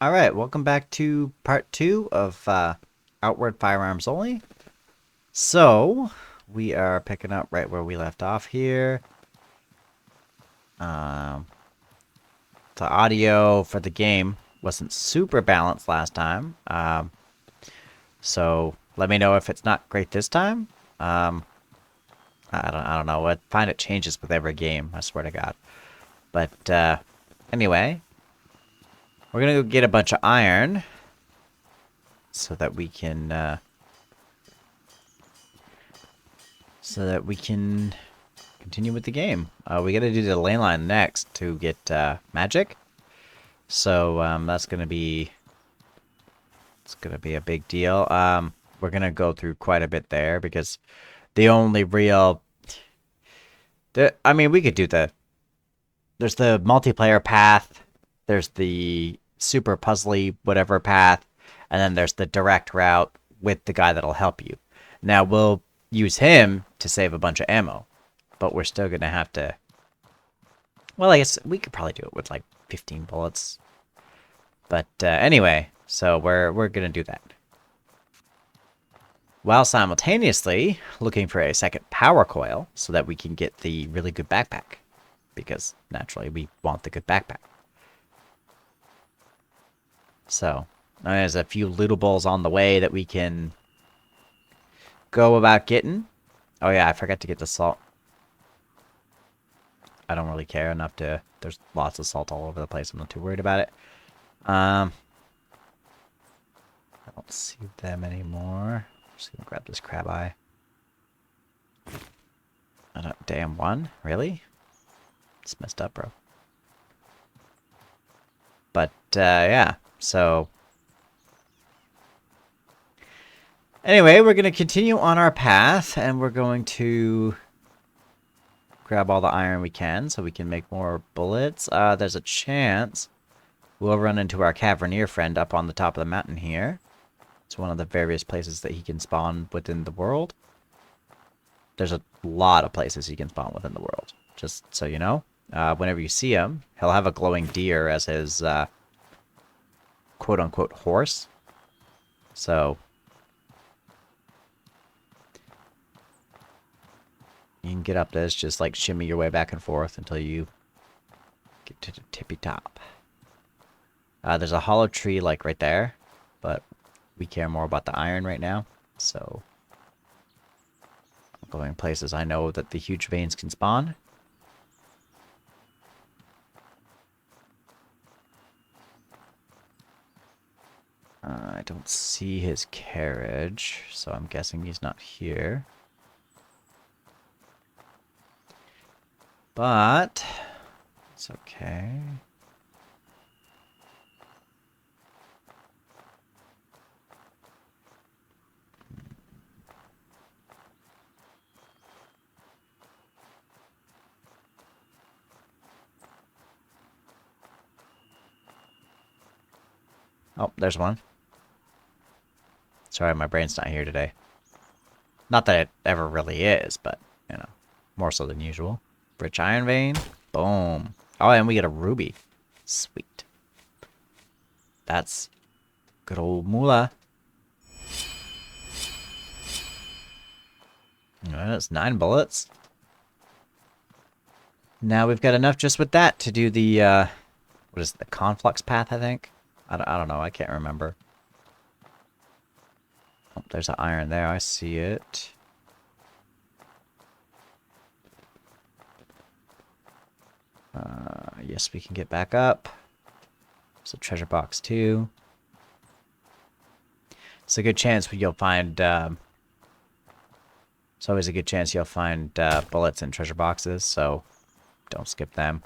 Alright, welcome back to part 2 of Outward Firearms Only. So, we are picking up right where we left off here. Um, the audio for the game wasn't super balanced last time. So, let me know if it's not great this time. I don't know. I find it changes with every game, I swear to God. But, anyway, we're gonna go get a bunch of iron so that we can, continue with the game. We gotta do the ley line next to get magic. So that's gonna be a big deal. We're gonna go through quite a bit there because the only real I mean we could do there's the multiplayer path, there's the super puzzly whatever path, and then there's the direct route with the guy that'll help you. Now we'll use him to save a bunch of ammo, but we're still gonna have to. Well, I guess we could probably do it with like 15 bullets. But anyway, so we're gonna do that while simultaneously looking for a second power coil so that we can get the really good backpack, because naturally we want the good backpack. So there's a few lootables on the way that we can go about getting. Oh yeah, I forgot to get the salt. I don't really care enough to... There's lots of salt all over the place. I'm not too worried about it. I don't see them anymore. Just gonna grab this crab eye. I don't... Damn, one? Really? It's messed up, bro. But, yeah. So... Anyway, we're gonna continue on our path, and we're going to grab all the iron we can so we can make more bullets. There's a chance we'll run into our Cavernier friend up on the top of the mountain here. It's one of the various places that he can spawn within the world. There's a lot of places he can spawn within the world, just so you know. Whenever you see him, he'll have a glowing deer as his quote-unquote horse. So you can get up this, just like shimmy your way back and forth until you get to the tippy top. There's a hollow tree like right there, but we care more about the iron right now. So I'm going places I know that the huge veins can spawn. I don't see his carriage, so I'm guessing he's not here. But it's okay. Oh, there's one. Sorry, my brain's not here today. Not that it ever really is, but, you know, more so than usual. Rich iron vein. Boom. Oh, and we get a ruby. Sweet. That's good old moolah. That's 9 bullets. Now we've got enough just with that to do the, what is it, the conflux path, I think? I don't know, I can't remember. Oh, there's an iron there, I see it. Yes, we can get back up. There's a treasure box too. It's a good chance you'll find, it's always a good chance you'll find bullets in treasure boxes, so don't skip them.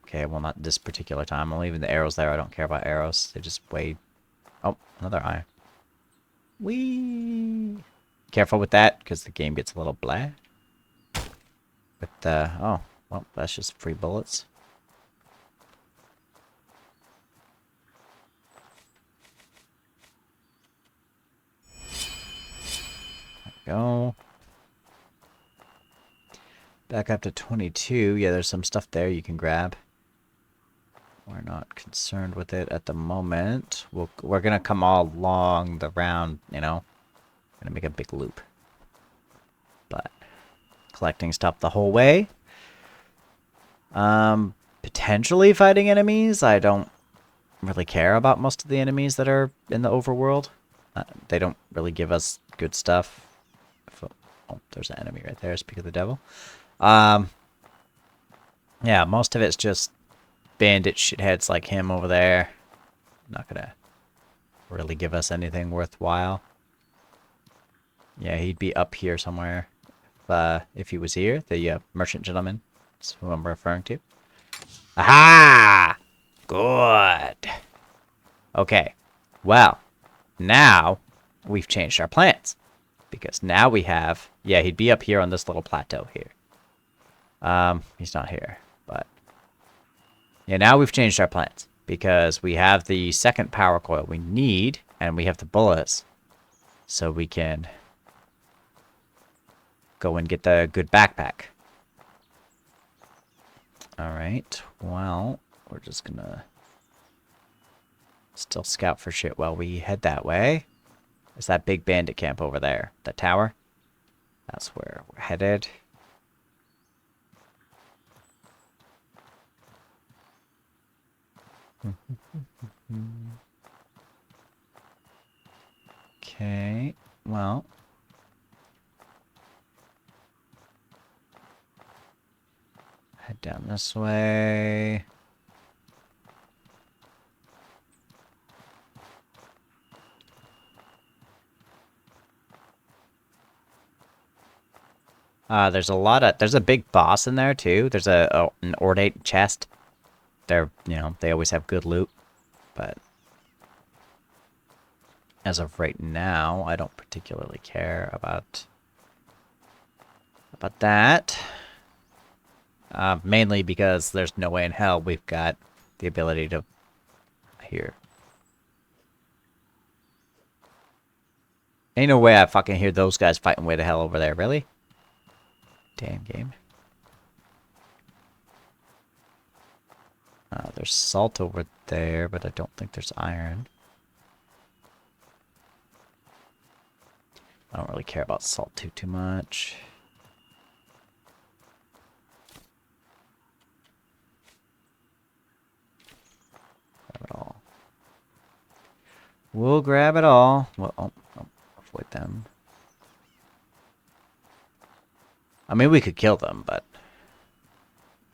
Okay, well, not this particular time. I'm leaving the arrows there. I don't care about arrows. They just weigh... Oh, another eye. Whee! Careful with that, because the game gets a little blah. But, oh, well, that's just free bullets. There we go. Back up to 22. Yeah, there's some stuff there you can grab. Where We're not concerned with it at the moment. We're gonna come all along the round, you know? Gonna make a big loop. But collecting stuff the whole way. Potentially fighting enemies. I don't really care about most of the enemies that are in the overworld. They don't really give us good stuff. Oh, there's an enemy right there. Speak of the devil. Yeah, most of it's just bandit shitheads like him over there. Not gonna really give us anything worthwhile. Yeah, he'd be up here somewhere if he was here. The merchant gentleman. That's who I'm referring to. Aha! Good. Okay. Well, now we've changed our plans. Because now we have... Yeah, he'd be up here on this little plateau here. He's not here, but... Yeah, now we've changed our plans. Because we have the second power coil we need, and we have the bullets. So we can... go and get the good backpack. Alright, well, we're just gonna... still scout for shit while we head that way. There's that big bandit camp over there. That tower. That's where we're headed. Okay, well. Head down this way. There's a big boss in there too. There's an ornate chest. They're, you know, they always have good loot, but as of right now, I don't particularly care about that. Mainly because there's no way in hell we've got the ability to hear. Ain't no way I fucking hear those guys fighting way to hell over there, really? Damn game. There's salt over there, but I don't think there's iron. I don't really care about salt too much. Grab it all. We'll grab it all. Well, avoid them. I mean, we could kill them, but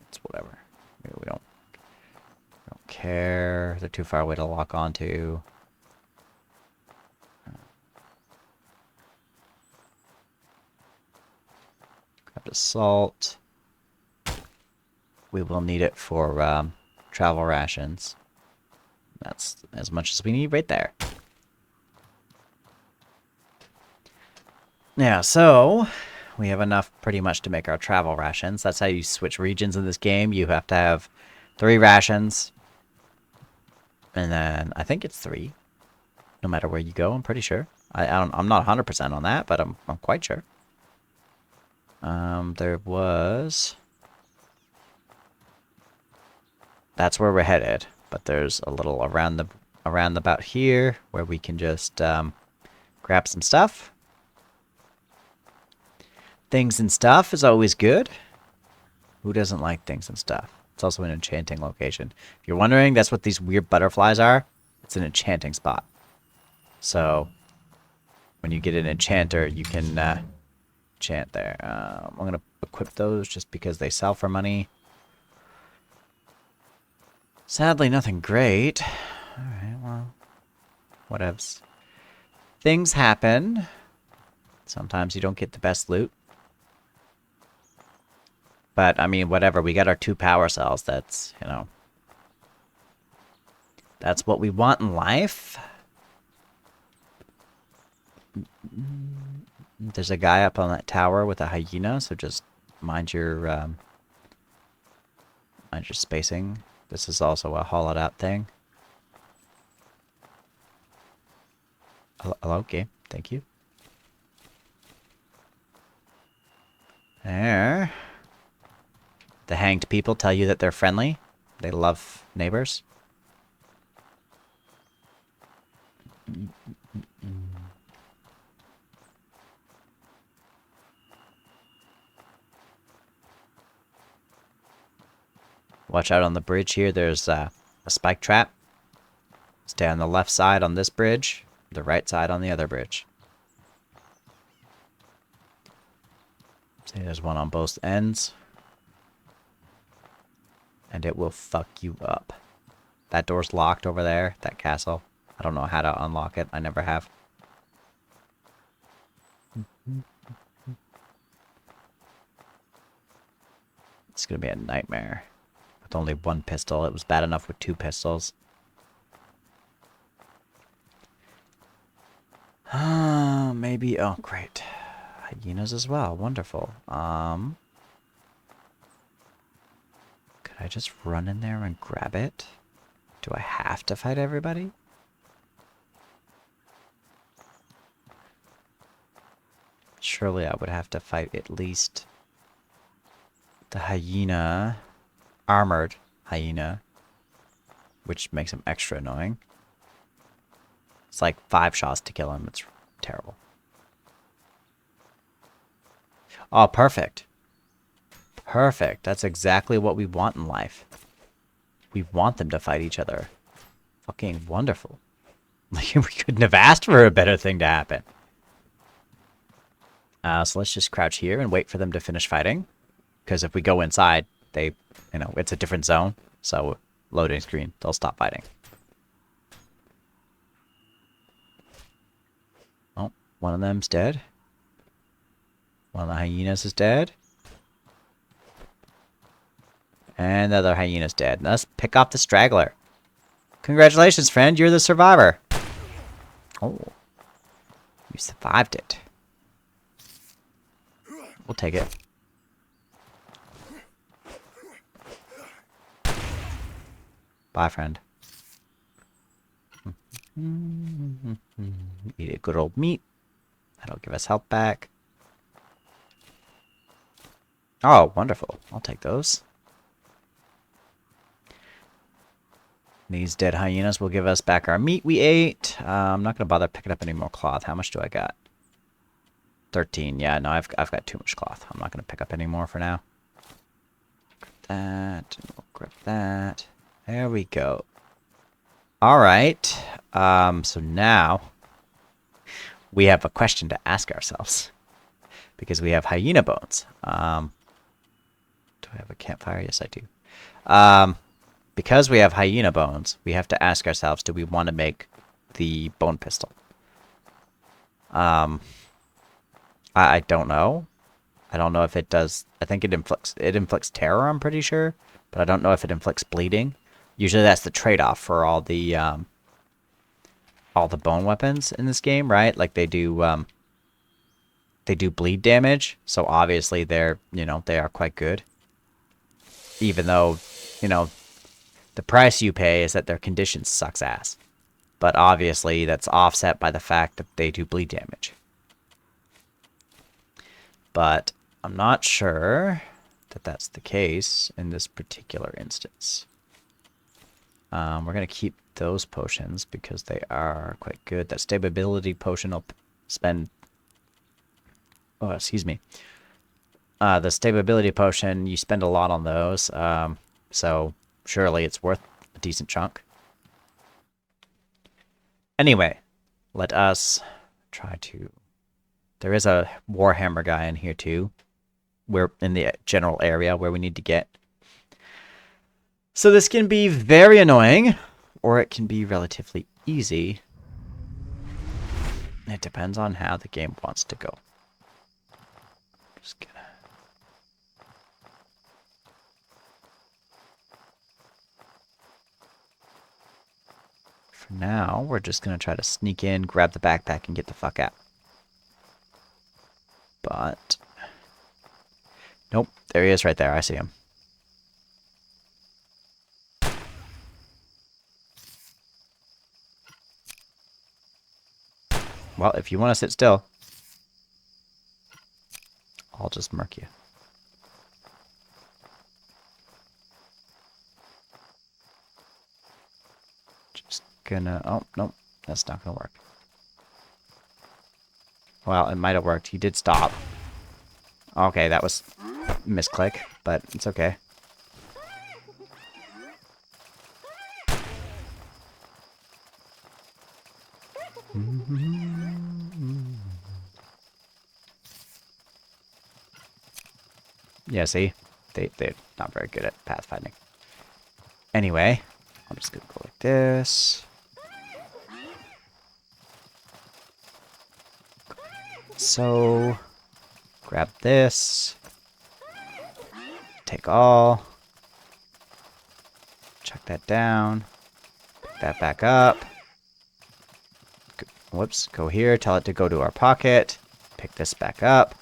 it's whatever. We don't care. They're too far away to lock onto. Grab the salt. We will need it for travel rations. That's as much as we need right there. Yeah, so we have enough pretty much to make our travel rations. That's how you switch regions in this game. You have to have 3 rations. And then I think it's 3. No matter where you go, I'm pretty sure. I'm not 100% on that, but I'm quite sure. There was... That's where we're headed. But there's a little around about here where we can just grab some stuff. Things and stuff is always good. Who doesn't like things and stuff? It's also an enchanting location. If you're wondering, that's what these weird butterflies are. It's an enchanting spot. So, when you get an enchanter, you can enchant there. I'm going to equip those just because they sell for money. Sadly, nothing great. Alright, well, whatevs. Things happen. Sometimes you don't get the best loot. But, I mean, whatever. We got our 2 power cells. That's, you know... That's what we want in life. There's a guy up on that tower with a hyena, so just mind your spacing. This is also a hollowed out thing. Hello, game. Thank you. There. The hanged people tell you that they're friendly. They love neighbors. Watch out on the bridge here. There's a spike trap. Stay on the left side on this bridge. The right side on the other bridge. See, there's one on both ends. And it will fuck you up. That door's locked over there. That castle. I don't know how to unlock it. I never have. It's gonna be a nightmare. With only one pistol. It was bad enough with 2 pistols. Maybe. Oh, great. Hyenas as well. Wonderful. Could I just run in there and grab it? Do I have to fight everybody? Surely I would have to fight at least the hyena, armored hyena, which makes him extra annoying. It's like 5 shots to kill him. It's terrible. Oh, perfect. Perfect. That's exactly what we want in life. We want them to fight each other. Fucking wonderful. Like, we couldn't have asked for a better thing to happen. So let's just crouch here and wait for them to finish fighting. Because if we go inside, they, you know, it's a different zone. So, loading screen, they'll stop fighting. Oh, one of them's dead. One of the hyenas is dead. And the other hyena's dead. Now let's pick off the straggler. Congratulations, friend. You're the survivor. Oh. You survived it. We'll take it. Bye, friend. Eat a good old meat. That'll give us health back. Oh, wonderful. I'll take those. These dead hyenas will give us back our meat we ate. I'm not going to bother picking up any more cloth. How much do I got? 13. Yeah, no, I've got too much cloth. I'm not going to pick up any more for now. Grab that. And we'll grab that. There we go. All right. So now we have a question to ask ourselves. Because we have hyena bones. Do I have a campfire? Yes, I do. Because we have hyena bones, we have to ask ourselves, do we want to make the bone pistol? I don't know. I don't know if it does. I think it inflicts terror, I'm pretty sure, but I don't know if it inflicts bleeding. Usually that's the trade-off for all the bone weapons in this game, right? Like they do bleed damage, so obviously they're, you know, they are quite good. Even though, you know, the price you pay is that their condition sucks ass. But obviously that's offset by the fact that they do bleed damage. But I'm not sure that that's the case in this particular instance. We're going to keep those potions because they are quite good. That stability potion will spend... Oh, excuse me. The stability potion, you spend a lot on those. So surely it's worth a decent chunk. Anyway, let us try to... There is a Warhammer guy in here too. We're in the general area where we need to get. So this can be very annoying, or it can be relatively easy. It depends on how the game wants to go. Just gonna... For now, we're just gonna try to sneak in, grab the backpack, and get the fuck out. But... Nope, there he is right there. I see him. Well, if you want to sit still, I'll just murk you. Just gonna... Oh, nope. That's not gonna work. Well, it might have worked. He did stop. Okay, that was misclick, but it's okay. Yeah, see? They're not very good at pathfinding. Anyway, I'm just gonna go like this. So, grab this. Take all. Chuck that down. Pick that back up. Whoops, go here, tell it to go to our pocket. Pick this back up.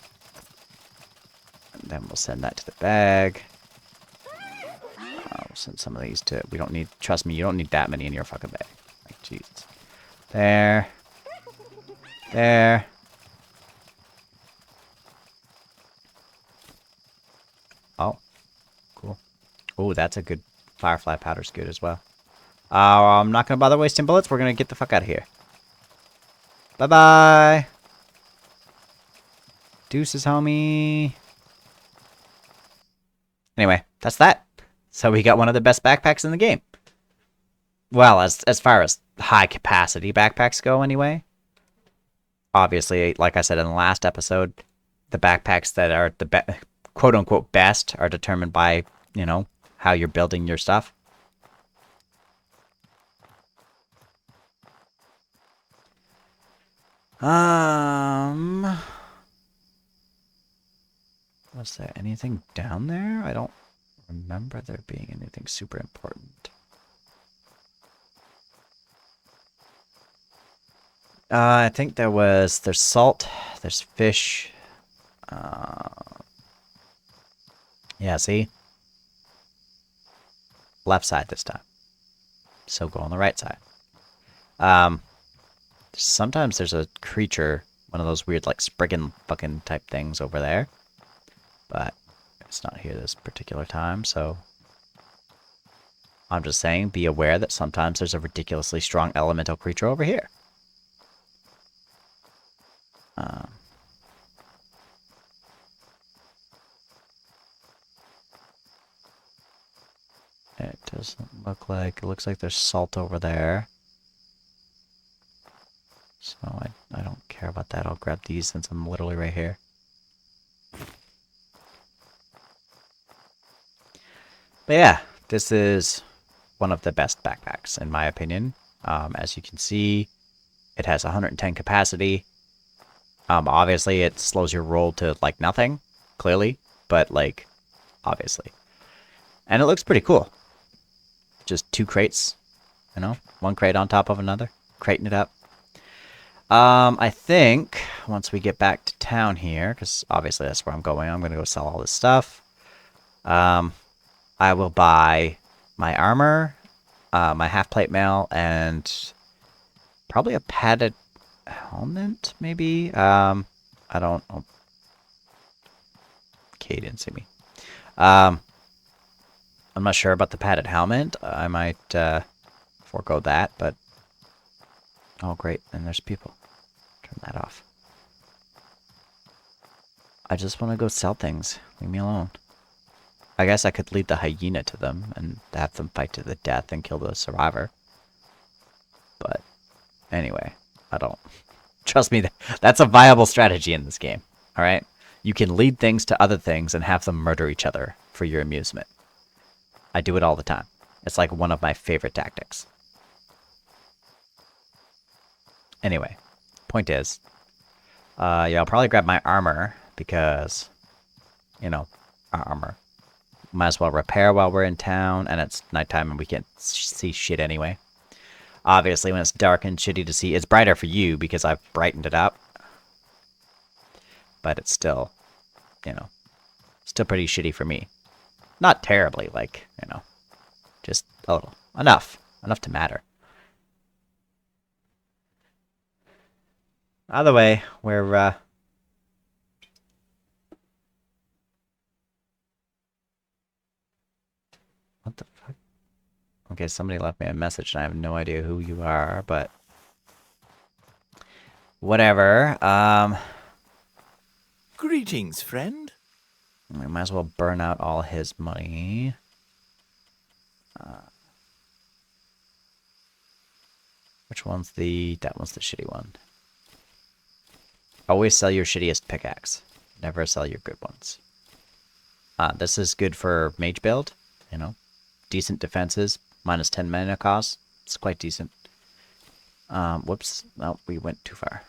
And then we'll send that to the bag. We'll send some of these to... We don't need... Trust me, you don't need that many in your fucking bag. Like, Jesus. There. There. Oh. Cool. Oh, that's a good... Firefly powder's good as well. I'm not going to bother wasting bullets. We're going to get the fuck out of here. Bye-bye. Deuces, homie. Anyway, that's that. So we got one of the best backpacks in the game. Well, as far as high-capacity backpacks go, anyway. Obviously, like I said in the last episode, the backpacks that are the quote-unquote best are determined by, you know, how you're building your stuff. Was there anything down there? I don't remember there being anything super important. I think there's salt, there's fish. Yeah, see? Left side this time. So go on the right side. Sometimes there's a creature, one of those weird like spriggan fucking type things over there. But it's not here this particular time, so... I'm just saying, be aware that sometimes there's a ridiculously strong elemental creature over here. It doesn't look like... It looks like there's salt over there. So I don't care about that. I'll grab these since I'm literally right here. But yeah, this is one of the best backpacks, in my opinion. As you can see, it has 110 capacity. Obviously, it slows your roll to, like, nothing, clearly. But, like, obviously. And it looks pretty cool. Just 2 crates, you know? 1 crate on top of another. Crating it up. I think, once we get back to town here, because obviously that's where I'm going to go sell all this stuff. I will buy my armor, my half-plate mail, and probably a padded helmet, maybe? I don't... Oh. Okay, didn't see me. I'm not sure about the padded helmet. I might forego that, but... Oh, great. And there's people. Turn that off. I just want to go sell things. Leave me alone. I guess I could lead the hyena to them and have them fight to the death and kill the survivor. But anyway, I don't... Trust me, that's a viable strategy in this game. Alright? You can lead things to other things and have them murder each other for your amusement. I do it all the time. It's like one of my favorite tactics. Anyway, point is, yeah, I'll probably grab my armor because, you know, our armor. Might as well repair while we're in town, and it's nighttime and we can't see shit anyway. Obviously, when it's dark and shitty to see, it's brighter for you because I've brightened it up. But it's still, you know, still pretty shitty for me. Not terribly, like, you know, just a little. Enough. Enough to matter. Either way, we're, What the fuck? Okay, somebody left me a message and I have no idea who you are, but... Whatever, Greetings, friend. We might as well burn out all his money. Which one's the... That one's the shitty one. Always sell your shittiest pickaxe. Never sell your good ones. This is good for mage build. You know, decent defenses. Minus 10 mana cost. It's quite decent. Whoops. No, we went too far.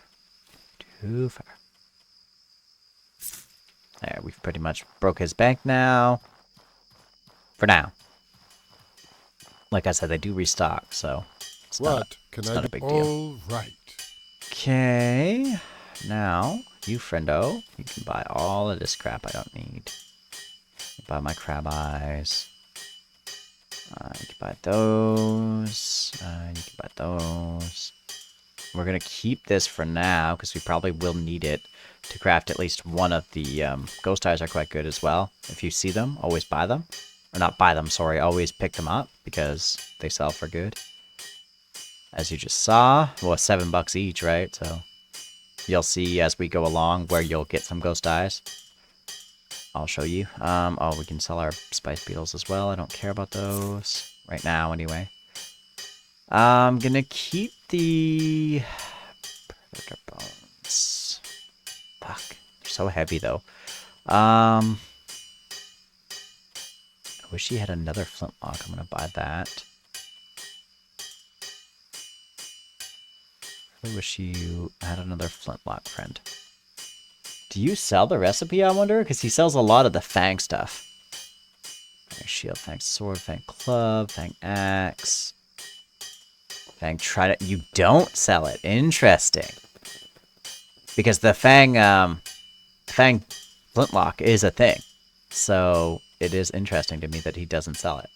Too far. There, we've pretty much broke his bank now. For now. Like I said, they do restock, so it's not a big deal. All right. Okay. Now, you friendo, you can buy all of this crap I don't need. Buy my crab eyes. You can buy those. You can buy those. We're going to keep this for now, because we probably will need it to craft at least one of the ghost eyes are quite good as well. If you see them, always buy them. Or not buy them, sorry. Always pick them up, because they sell for good. As you just saw, well, $7 each, right? So you'll see as we go along where you'll get some ghost eyes. I'll show you. Oh, we can sell our spice beetles as well. I don't care about those. Right now, anyway. I'm gonna keep the... Predator bones. Fuck. They're so heavy, though. I wish he had another flintlock. I'm gonna buy that. I wish you had another flintlock, friend. Do you sell the recipe, I wonder? Because he sells a lot of the fang stuff. Fang shield, fang sword, fang club, fang axe. Fang trident. You don't sell it. Interesting. Because the fang flintlock is a thing. So it is interesting to me that he doesn't sell it.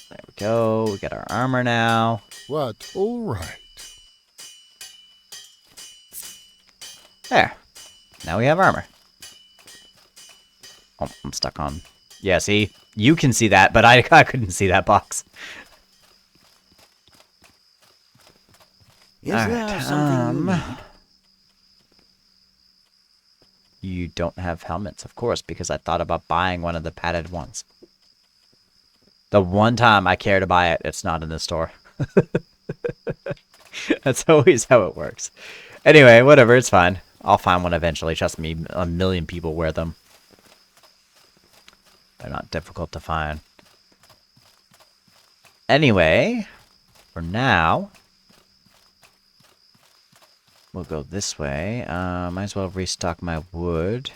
There we go. We got our armor now. What? All right. There. Now we have armor. Oh, I'm stuck on... Yeah, see? You can see that, but I couldn't see that box. Is there something you need? You don't have helmets, of course, because I thought about buying one of the padded ones. The one time I care to buy it, it's not in the store. That's always how it works. Anyway, whatever, it's fine. I'll find one eventually. Trust me, a million people wear them. They're not difficult to find. Anyway, for now, we'll go this way. Might as well restock my wood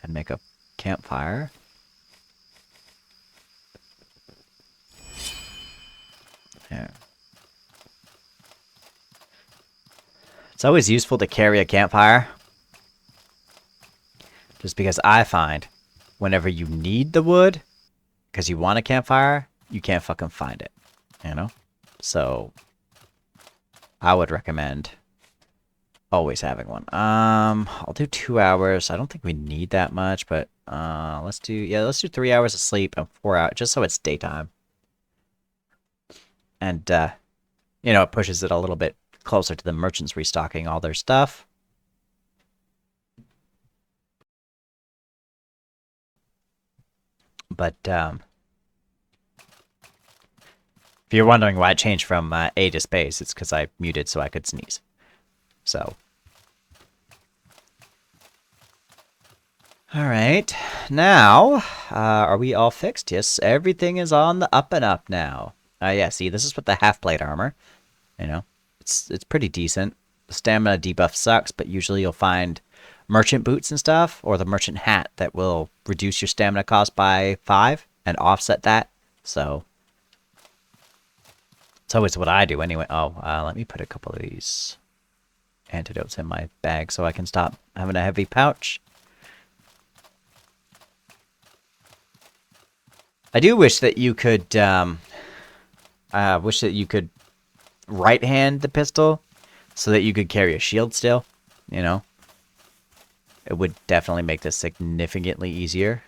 and make a campfire. There. It's always useful to carry a campfire. Just because I find whenever you need the wood, because you want a campfire, you can't fucking find it. You know? So, I would recommend always having one. I'll do 2 hours. I don't think we need that much, but let's do 3 hours of sleep and 4 hours, just so it's daytime. And, you know, it pushes it a little bit closer to the merchants restocking all their stuff. But, if you're wondering why it changed from A to space, it's because I muted so I could sneeze. So. Alright, now, are we all fixed? Yes, everything is on the up and up now. Yeah, see, this is with the half-plate armor. You know, it's pretty decent. The stamina debuff sucks, but usually you'll find merchant boots and stuff, or the merchant hat that will reduce your stamina cost by 5 and offset that. So, it's always what I do anyway. Oh, let me put a couple of these antidotes in my bag so I can stop having a heavy pouch. I do wish that you could, right-hand the pistol so that you could carry a shield still, you know? It would definitely make this significantly easier,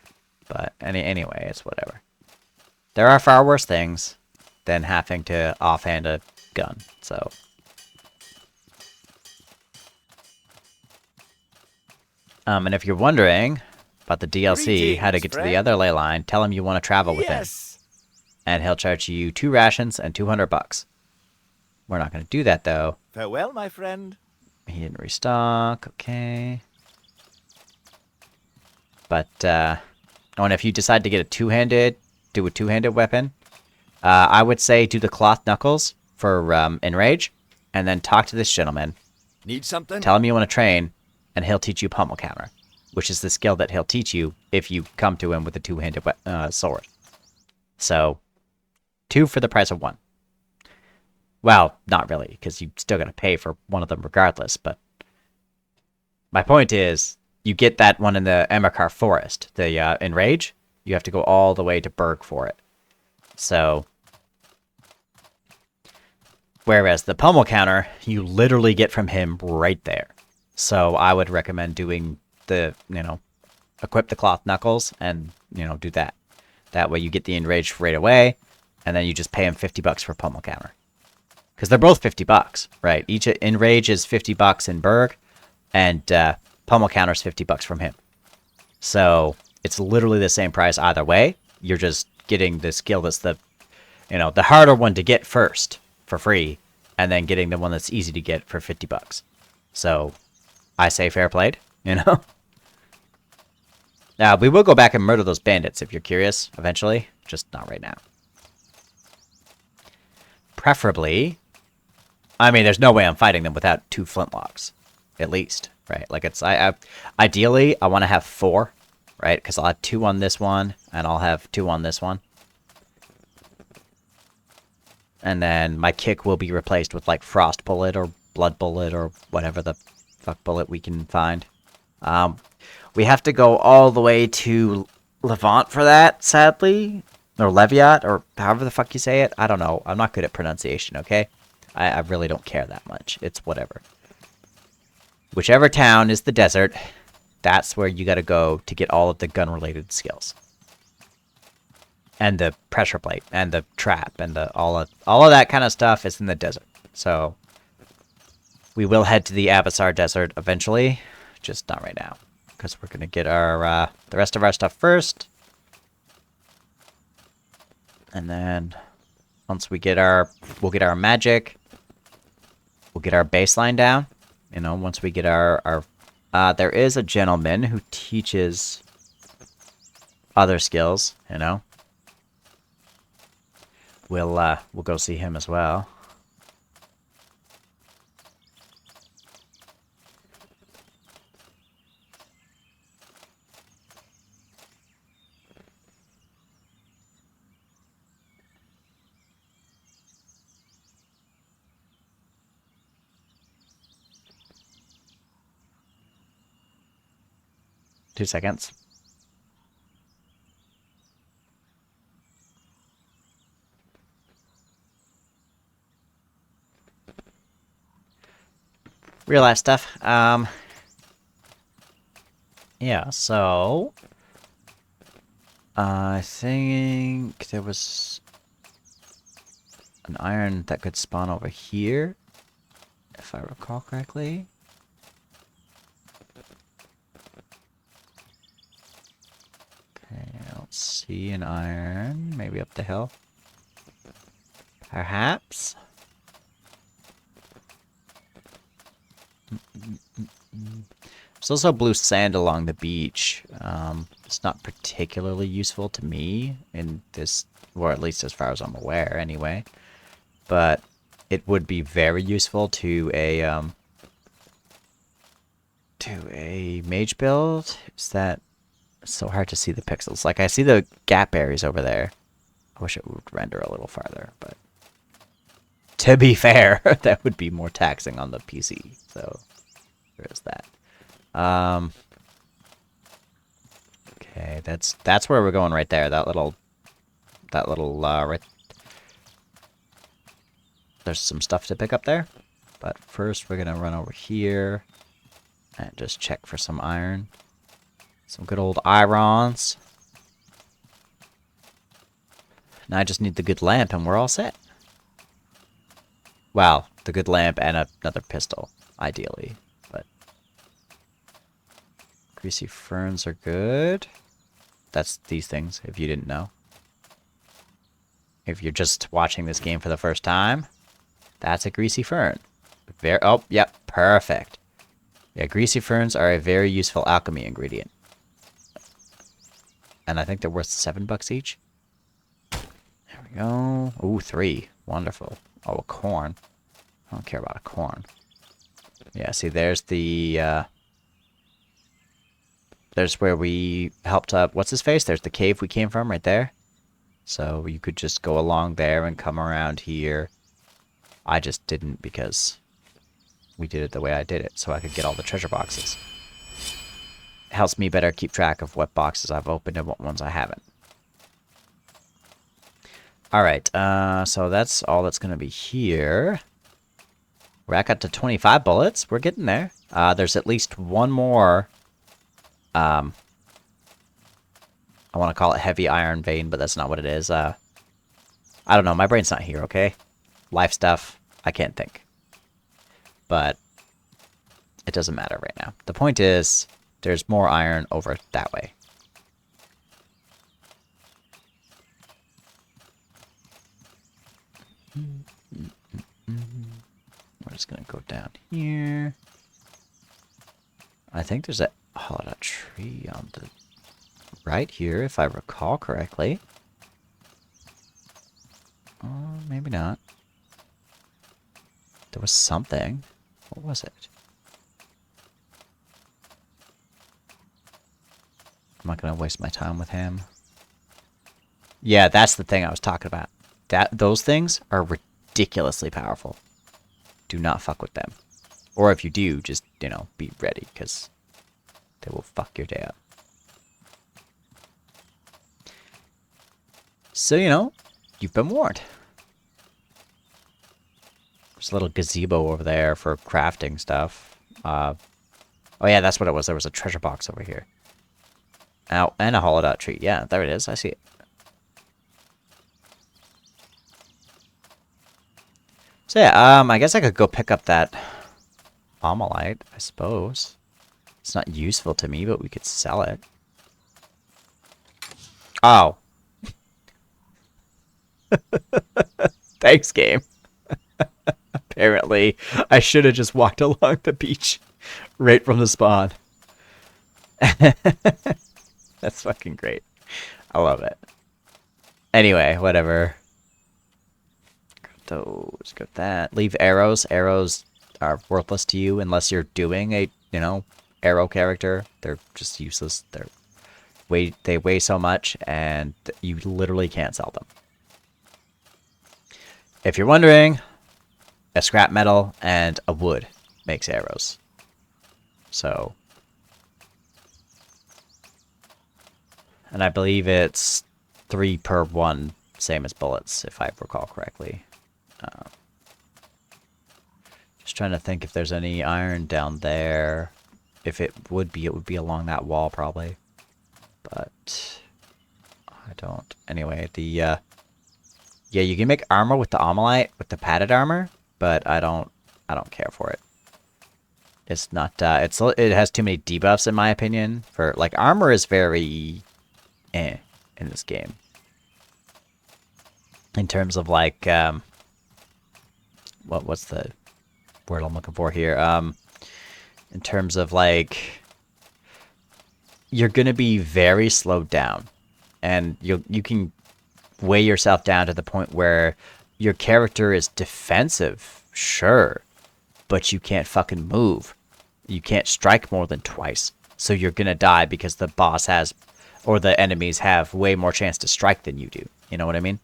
but anyway, it's whatever. There are far worse things than having to offhand a gun, so... and if you're wondering about the DLC, how to get to the other ley line, tell him you want to travel with him. And he'll charge you 2 rations and $200. We're not going to do that, though. Farewell, my friend. He didn't restock. Okay. But, oh, and if you decide to get a two-handed, do a two-handed weapon, I would say do the cloth knuckles for enrage, and then talk to this gentleman. Need something? Tell him you want to train, and he'll teach you pummel counter, which is the skill that he'll teach you if you come to him with a two-handed sword. So, 2 for the price of 1. Well, not really, because you're still going to pay for one of them regardless, but my point is, you get that one in the Emakar Forest, the Enrage, you have to go all the way to Berg for it. So, whereas the pummel counter, you literally get from him right there. So I would recommend doing the, equip the cloth knuckles and, do that. That way you get the enrage right away, and then you just pay him $50 for pummel counter. Because they're both $50, right? Each enrage is $50 in Berg, and pummel counter is $50 from him. So it's literally the same price either way. You're just getting the skill that's the harder one to get first for free, and then getting the one that's easy to get for $50. So I say fair played, Now, we will go back and murder those bandits if you're curious eventually, just not right now. Preferably, I mean, there's no way I'm fighting them without 2 flintlocks, at least, right? Like, ideally, I want to have 4, right? Because I'll have 2 on this one, and I'll have 2 on this one. And then my kick will be replaced with, like, Frost Bullet or Blood Bullet or whatever the fuck bullet we can find. We have to go all the way to Levant for that, sadly. Or Leviat, or however the fuck you say it. I don't know. I'm not good at pronunciation, okay? I really don't care that much. It's whatever. Whichever town is the desert, that's where you gotta go to get all of the gun-related skills. And the pressure plate, and the trap, and all of that kind of stuff is in the desert. So, we will head to the Abysar Desert eventually, just not right now. Because we're gonna get our, the rest of our stuff first. And then, once we'll get our magic, we'll get our baseline down. Once we get our there is a gentleman who teaches other skills, We'll go see him as well. Two seconds. Real life stuff. Yeah, so I think there was an iron that could spawn over here, if I recall correctly. Okay, I don't see an iron. Maybe up the hill. Perhaps. There's also blue sand along the beach. It's not particularly useful to me in this, or at least as far as I'm aware, anyway. But it would be very useful to a mage build. Is that it's so hard to see the pixels? Like I see the gap areas over there. I wish it would render a little farther, but to be fair, that would be more taxing on the PC. So there is that. Okay, that's where we're going right there. That little right. There's some stuff to pick up there, but first we're gonna run over here and just check for some iron, some good old irons. Now I just need the good lamp and we're all set. Well, the good lamp and another pistol, ideally, but greasy ferns are good. That's these things, if you didn't know. If you're just watching this game for the first time. That's a greasy fern. Oh, yep, perfect. Yeah, greasy ferns are a very useful alchemy ingredient. And I think they're worth $7 each. There we go. Ooh, 3. Wonderful. Oh, a corn. I don't care about a corn. Yeah, see, there's the, there's where we helped up. What's his face? There's the cave we came from right there. So you could just go along there and come around here. I just didn't because we did it the way I did it, so I could get all the treasure boxes. It helps me better keep track of what boxes I've opened and what ones I haven't. Alright, so that's all that's going to be here. We're back up to 25 bullets. We're getting there. There's at least one more, I want to call it heavy iron vein, but that's not what it is. I don't know. My brain's not here, okay? Life stuff, I can't think. But it doesn't matter right now. The point is, there's more iron over that way. We're just going to go down here. I think there's a tree on the right here, if I recall correctly. Or maybe not. There was something. What was it? I'm not going to waste my time with him. Yeah, that's the thing I was talking about. Those things are ridiculously powerful. Do not fuck with them. Or if you do, just, you know, be ready, because they will fuck your day up. So, you know, you've been warned. There's a little gazebo over there for crafting stuff. Oh yeah, that's what it was. There was a treasure box over here. Oh, and a hollowed out tree. Yeah, there it is. I see it. So yeah, I guess I could go pick up that Amalite, I suppose. It's not useful to me, but we could sell it. Oh. Thanks, game. Apparently, I should have just walked along the beach right from the spawn. That's fucking great. I love it. Anyway, whatever. Got those, got that. Leave arrows. Arrows are worthless to you unless you're doing a, you know, arrow character. They're just useless. They weigh so much and you literally can't sell them. If you're wondering, a scrap metal and a wood makes arrows. So, and I believe it's 3 per 1, same as bullets, if I recall correctly. Just trying to think if there's any iron down there. If it would be along that wall probably. But I don't. Anyway, yeah, you can make armor with the Amalite, with the padded armor, but I don't care for it. It's not, it has too many debuffs in my opinion. For, like, armor is very in this game. In terms of, like, what's the word I'm looking for here? In terms of, like, you're gonna be very slowed down. And you can weigh yourself down to the point where your character is defensive, sure, but you can't fucking move. You can't strike more than twice. So you're gonna die because the boss has, or the enemies have way more chance to strike than you do. You know what I mean?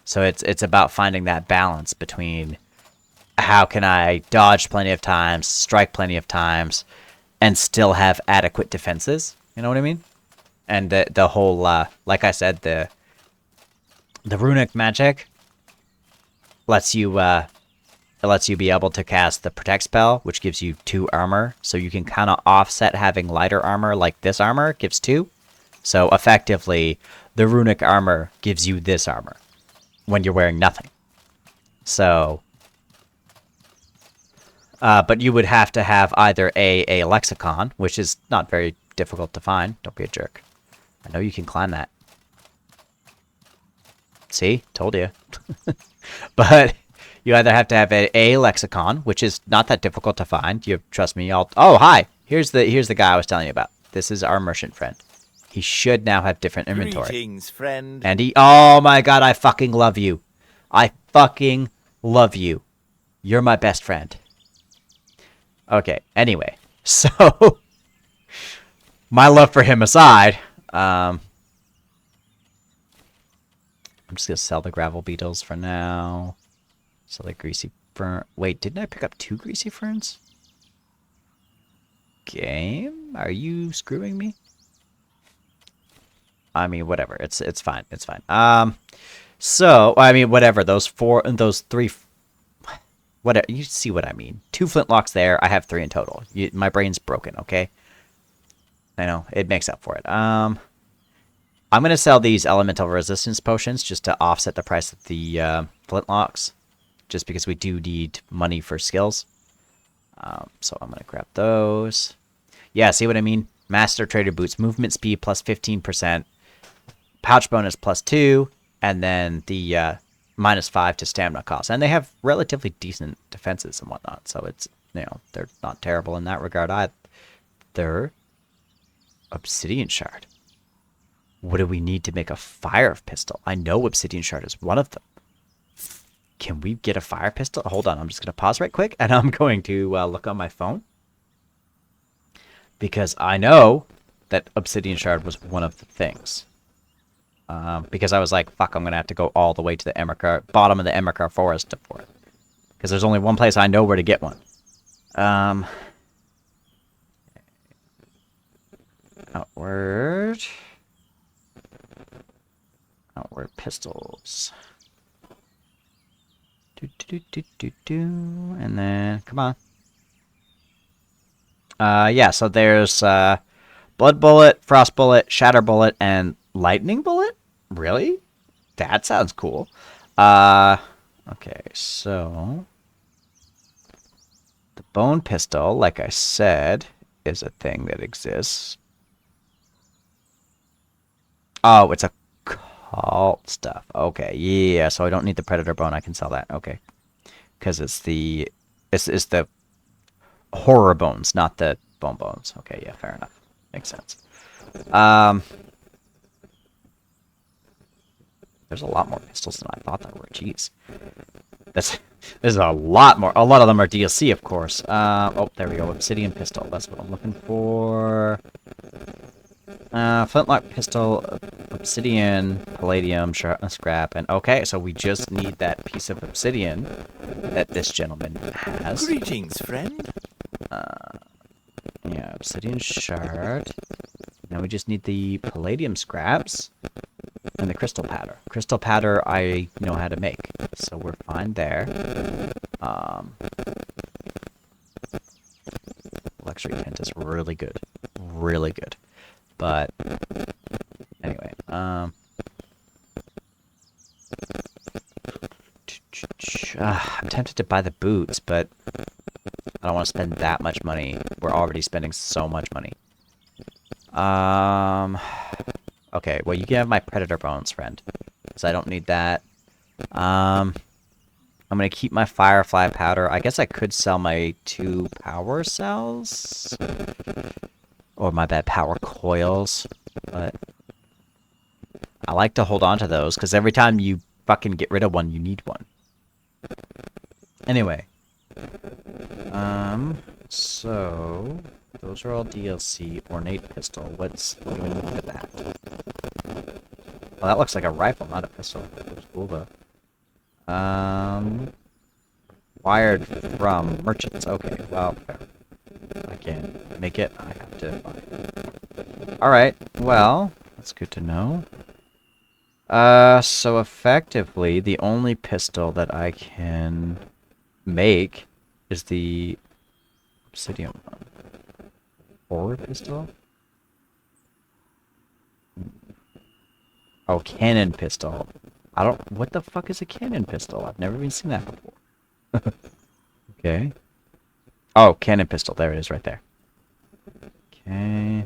So it's about finding that balance between how can I dodge plenty of times, strike plenty of times, and still have adequate defenses. You know what I mean? And the whole, like I said, the runic magic lets you be able to cast the protect spell, which gives you 2 armor, so you can kind of offset having lighter armor, like this armor gives 2. So effectively, the runic armor gives you this armor when you're wearing nothing. So, but you would have to have either a lexicon, which is not very difficult to find. Don't be a jerk. I know you can climb that. See? Told you. But You either have to have a lexicon, which is not that difficult to find. You trust me. Oh, hi. Here's the guy I was telling you about. This is our merchant friend. He should now have different inventory. Greetings, friend. And he, oh my god, I fucking love you. I fucking love you. You're my best friend. Okay, anyway. So, my love for him aside, I'm just gonna sell the gravel beetles for now. Sell the greasy fern. Wait, didn't I pick up 2 greasy ferns? Game? Are you screwing me? I mean, whatever. It's fine. It's fine. So I mean, whatever. Those 3. Whatever. You see what I mean? 2 flintlocks there. I have 3 in total. My brain's broken. Okay. I know it makes up for it. I'm gonna sell these elemental resistance potions just to offset the price of the flintlocks, just because we do need money for skills. So I'm gonna grab those. Yeah, see what I mean? Master Trader Boots, movement speed plus 15%, pouch bonus plus 2, and then the minus 5 to stamina cost. And they have relatively decent defenses and whatnot, so it's, they're not terrible in that regard either. Obsidian shard. What do we need to make a fire pistol? I know obsidian shard is one of them. Can we get a fire pistol? Hold on, I'm just going to pause right quick, and I'm going to look on my phone. Because I know that obsidian shard was one of the things. Because I was like, fuck, I'm going to have to go all the way to the bottom of the Emerkar forest for it. Because there's only one place I know where to get one. Outward. Outward pistols. And then, come on. Yeah, so there's Blood Bullet, Frost Bullet, Shatter Bullet, and Lightning Bullet? Really? That sounds cool. Okay, so the Bone Pistol, like I said, is a thing that exists. Oh, it's a cult stuff. Okay, yeah, so I don't need the Predator Bone. I can sell that. Okay. Because it's the horror bones, not the bone bones. Okay, yeah, fair enough. Makes sense. There's a lot more pistols than I thought there were. Jeez. There's a lot more. A lot of them are DLC, of course. Oh, there we go. Obsidian pistol. That's what I'm looking for. Flintlock pistol, obsidian, palladium, scrap, and okay, so we just need that piece of obsidian that this gentleman has. Greetings, friend. Yeah, obsidian shard. Now we just need the palladium scraps and the crystal powder. Crystal powder I know how to make, so we're fine there. Luxury tent is really good. Really good. But anyway, I'm tempted to buy the boots, but I don't want to spend that much money. We're already spending so much money. Okay, well, you can have my predator bones, friend, because I don't need that. I'm gonna keep my firefly powder. I guess I could sell my 2 power cells. Or my bad, power coils. But I like to hold on to those, because every time you fucking get rid of one, you need one. Anyway. So those are all DLC. Ornate pistol. What do we need for that? Well, that looks like a rifle, not a pistol. Looks cool though. Wired from merchants. Okay, well, fair. I can't make it. I have to buy it. Alright, well, that's good to know. So effectively, the only pistol that I can make is the obsidian one. Horror pistol? Oh, cannon pistol. I don't... What the fuck is a cannon pistol? I've never even seen that before. Okay. Oh, cannon pistol. There it is right there. Okay.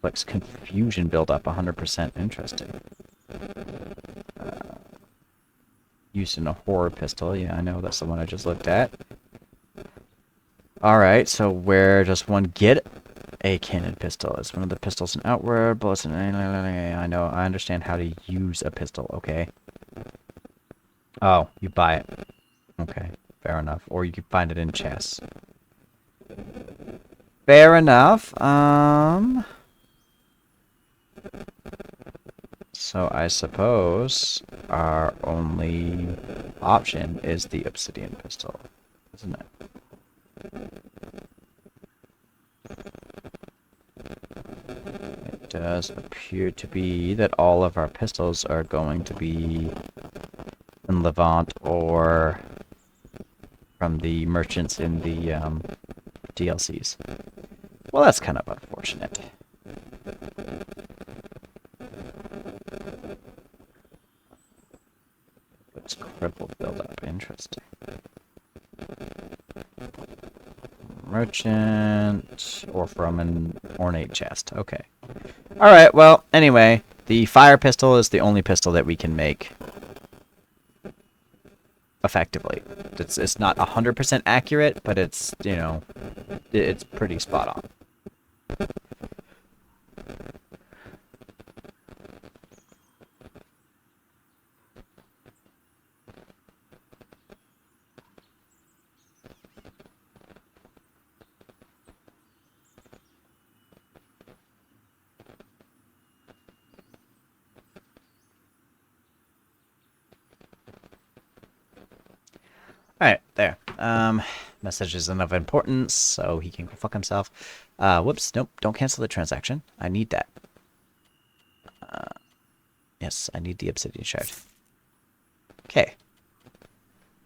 Looks confusion build up 100%. Interesting. Used in a horror pistol. Yeah, I know. That's the one I just looked at. Alright, so where does one get a cannon pistol? It's one of the pistols in outward, bullets in... I know, I understand how to use a pistol, okay. Oh, you buy it. Okay, fair enough. Or you can find it in chests. Fair enough. So I suppose our only option is the obsidian pistol, isn't it? It does appear to be that all of our pistols are going to be in Levant or from the merchants in the DLCs. Well, that's kind of unfortunate. It's crippled build-up. Interesting. Merchant or from an ornate chest. Okay. Alright, well, anyway, the fire pistol is the only pistol that we can make effectively. It's not 100% accurate, but it's, you know, it's pretty spot on. Alright, there. Message isn't of importance, so he can go fuck himself. Whoops, nope, don't cancel the transaction. I need that. Yes, I need the obsidian shard. Okay.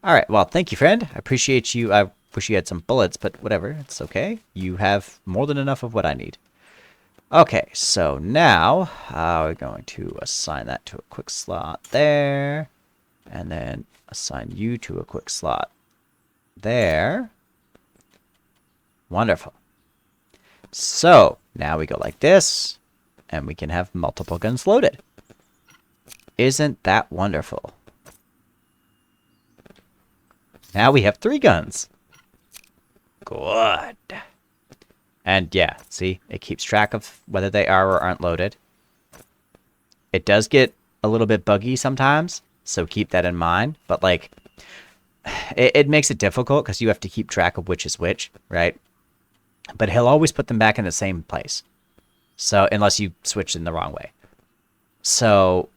Alright, well, thank you, friend. I appreciate you. I wish you had some bullets, but whatever, it's okay. You have more than enough of what I need. Okay, so now we're going to assign that to a quick slot there. And then assign you to a quick slot there. Wonderful. So now we go like this, and we can have multiple guns loaded. Isn't that wonderful? Now we have 3 guns. Good. And yeah, see, it keeps track of whether they are or aren't loaded. It does get a little bit buggy sometimes, so keep that in mind. But like, it makes it difficult because you have to keep track of which is which, right? But he'll always put them back in the same place. So unless you switch in the wrong way. So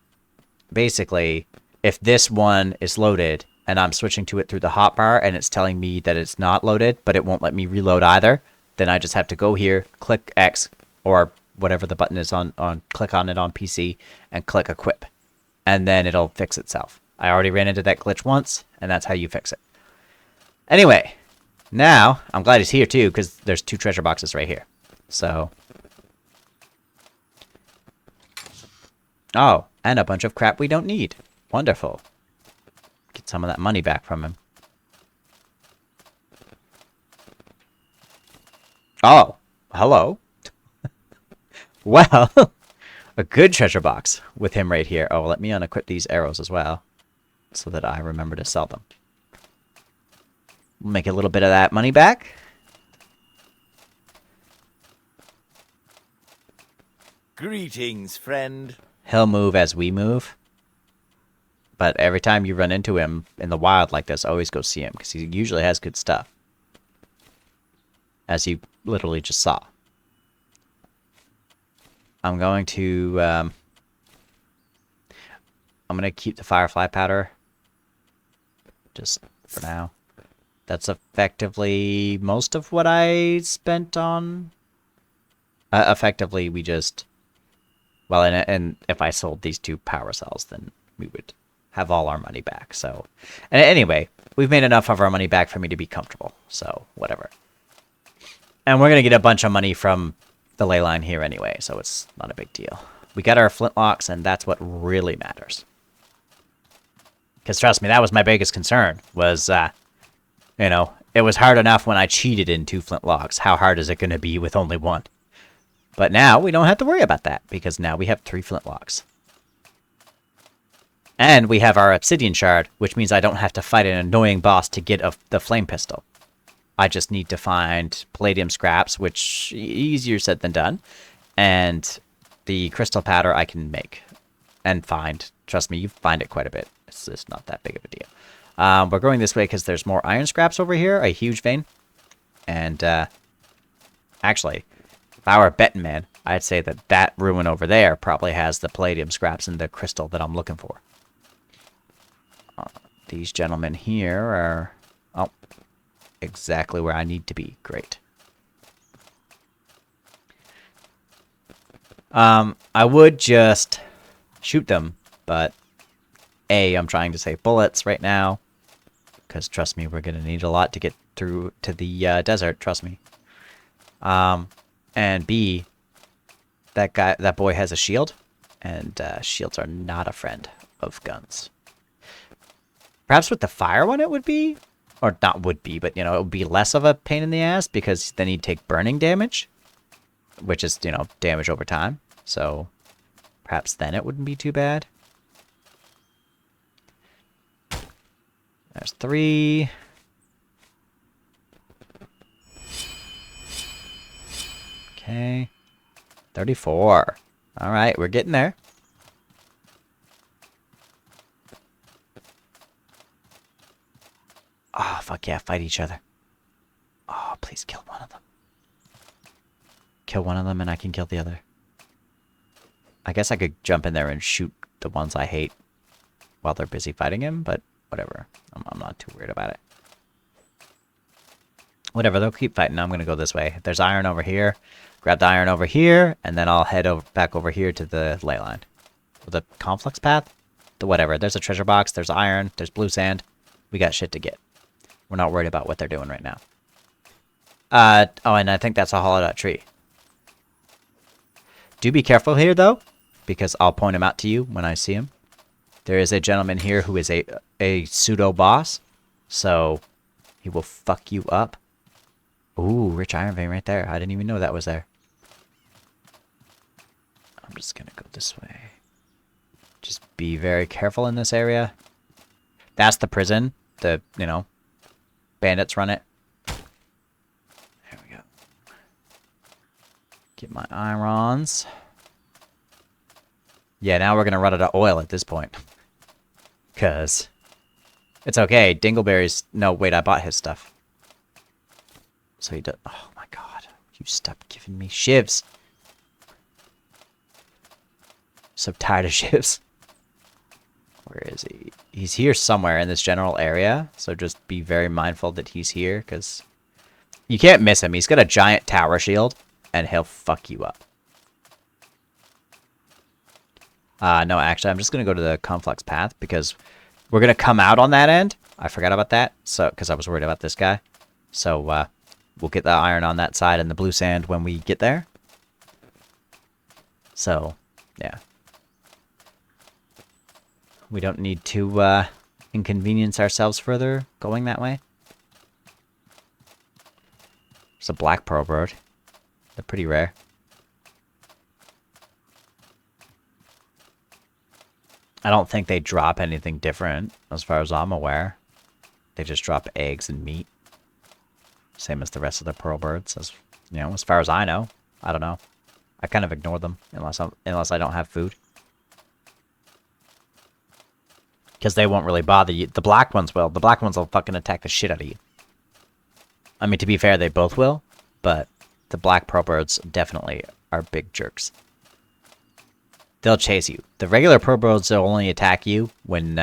basically, if this one is loaded and I'm switching to it through the hotbar and it's telling me that it's not loaded, but it won't let me reload either, then I just have to go here, click X or whatever the button is on click on it on PC and click equip. And then it'll fix itself. I already ran into that glitch once, and that's how you fix it. Anyway, now, I'm glad he's here too, because there's 2 treasure boxes right here. So. Oh, and a bunch of crap we don't need. Wonderful. Get some of that money back from him. Oh, hello. Well, a good treasure box with him right here. Oh, let me unequip these arrows as well, so that I remember to sell them. We'll make a little bit of that money back. Greetings, friend. He'll move as we move. But every time you run into him in the wild like this, always go see him, because he usually has good stuff. As you literally just saw. I'm going to... I'm going to keep the firefly powder. Just for now. That's effectively most of what I spent on. Effectively, we just... Well, and if I sold these 2 power cells, then we would have all our money back. So, and anyway, we've made enough of our money back for me to be comfortable. So, whatever. And we're going to get a bunch of money from the ley line here anyway, so it's not a big deal. We got our flintlocks, and that's what really matters. Because trust me, that was my biggest concern, was, you know, it was hard enough when I cheated in 2 flintlocks. How hard is it going to be with only 1? But now we don't have to worry about that, because now we have 3 flintlocks. And we have our obsidian shard, which means I don't have to fight an annoying boss to get the flame pistol. I just need to find palladium scraps, which easier said than done. And the crystal powder I can make and find. Trust me, you find it quite a bit. It's just not that big of a deal. We're going this way because there's more iron scraps over here, a huge vein. And actually, if I were a betting man, I'd say that that ruin over there probably has the palladium scraps and the crystal that I'm looking for. These gentlemen here are... Oh, exactly where I need to be. Great. I would just shoot them, but I'm trying to save bullets right now. Because trust me, we're going to need a lot to get through to the desert, trust me. And B, that boy has a shield, and shields are not a friend of guns. Perhaps with the fire one it would be, or not would be, but, you know, it would be less of a pain in the ass, because then he'd take burning damage, which is, you know, damage over time. So perhaps then it wouldn't be too bad. There's 3. Okay. 34. All right, we're getting there. Oh, fuck yeah, fight each other. Oh, please kill one of them. Kill one of them and I can kill the other. I guess I could jump in there and shoot the ones I hate while they're busy fighting him, but whatever. I'm not too worried about it. Whatever, they'll keep fighting. I'm going to go this way. There's iron over here. Grab the iron over here, and then I'll head back over here to the ley line. The conflicts path? The whatever. There's a treasure box. There's iron. There's blue sand. We got shit to get. We're not worried about what they're doing right now. Oh, and I think that's a hollowed out tree. Do be careful here, though, because I'll point him out to you when I see him. There is a gentleman here who is a pseudo-boss, so he will fuck you up. Ooh, rich iron vein right there. I didn't even know that was there. I'm just gonna go this way. Just be very careful in this area. That's the prison. The, you know, bandits run it. There we go. Get my irons. Yeah, now we're gonna run out of oil at this point. Because it's okay. Dingleberry's... No, wait, I bought his stuff. So he does... Oh my god. You stop giving me shivs. So tired of shivs. Where is he? He's here somewhere in this general area. So just be very mindful that he's here, because you can't miss him. He's got a giant tower shield, and he'll fuck you up. No, actually, I'm just going to go to the conflux path, because we're going to come out on that end. I forgot about that, so because I was worried about this guy. So, we'll get the iron on that side and the blue sand when we get there. So, yeah. We don't need to inconvenience ourselves further going that way. There's a black pearl bird. They're pretty rare. I don't think they drop anything different, as far as I'm aware. They just drop eggs and meat. Same as the rest of the pearl birds, as you know, as far as I know. I don't know. I kind of ignore them unless I don't have food. Because they won't really bother you. The black ones will. The black ones will fucking attack the shit out of you. I mean, to be fair, they both will, but the black pearl birds definitely are big jerks. They'll chase you. The regular pearl birds will only attack you when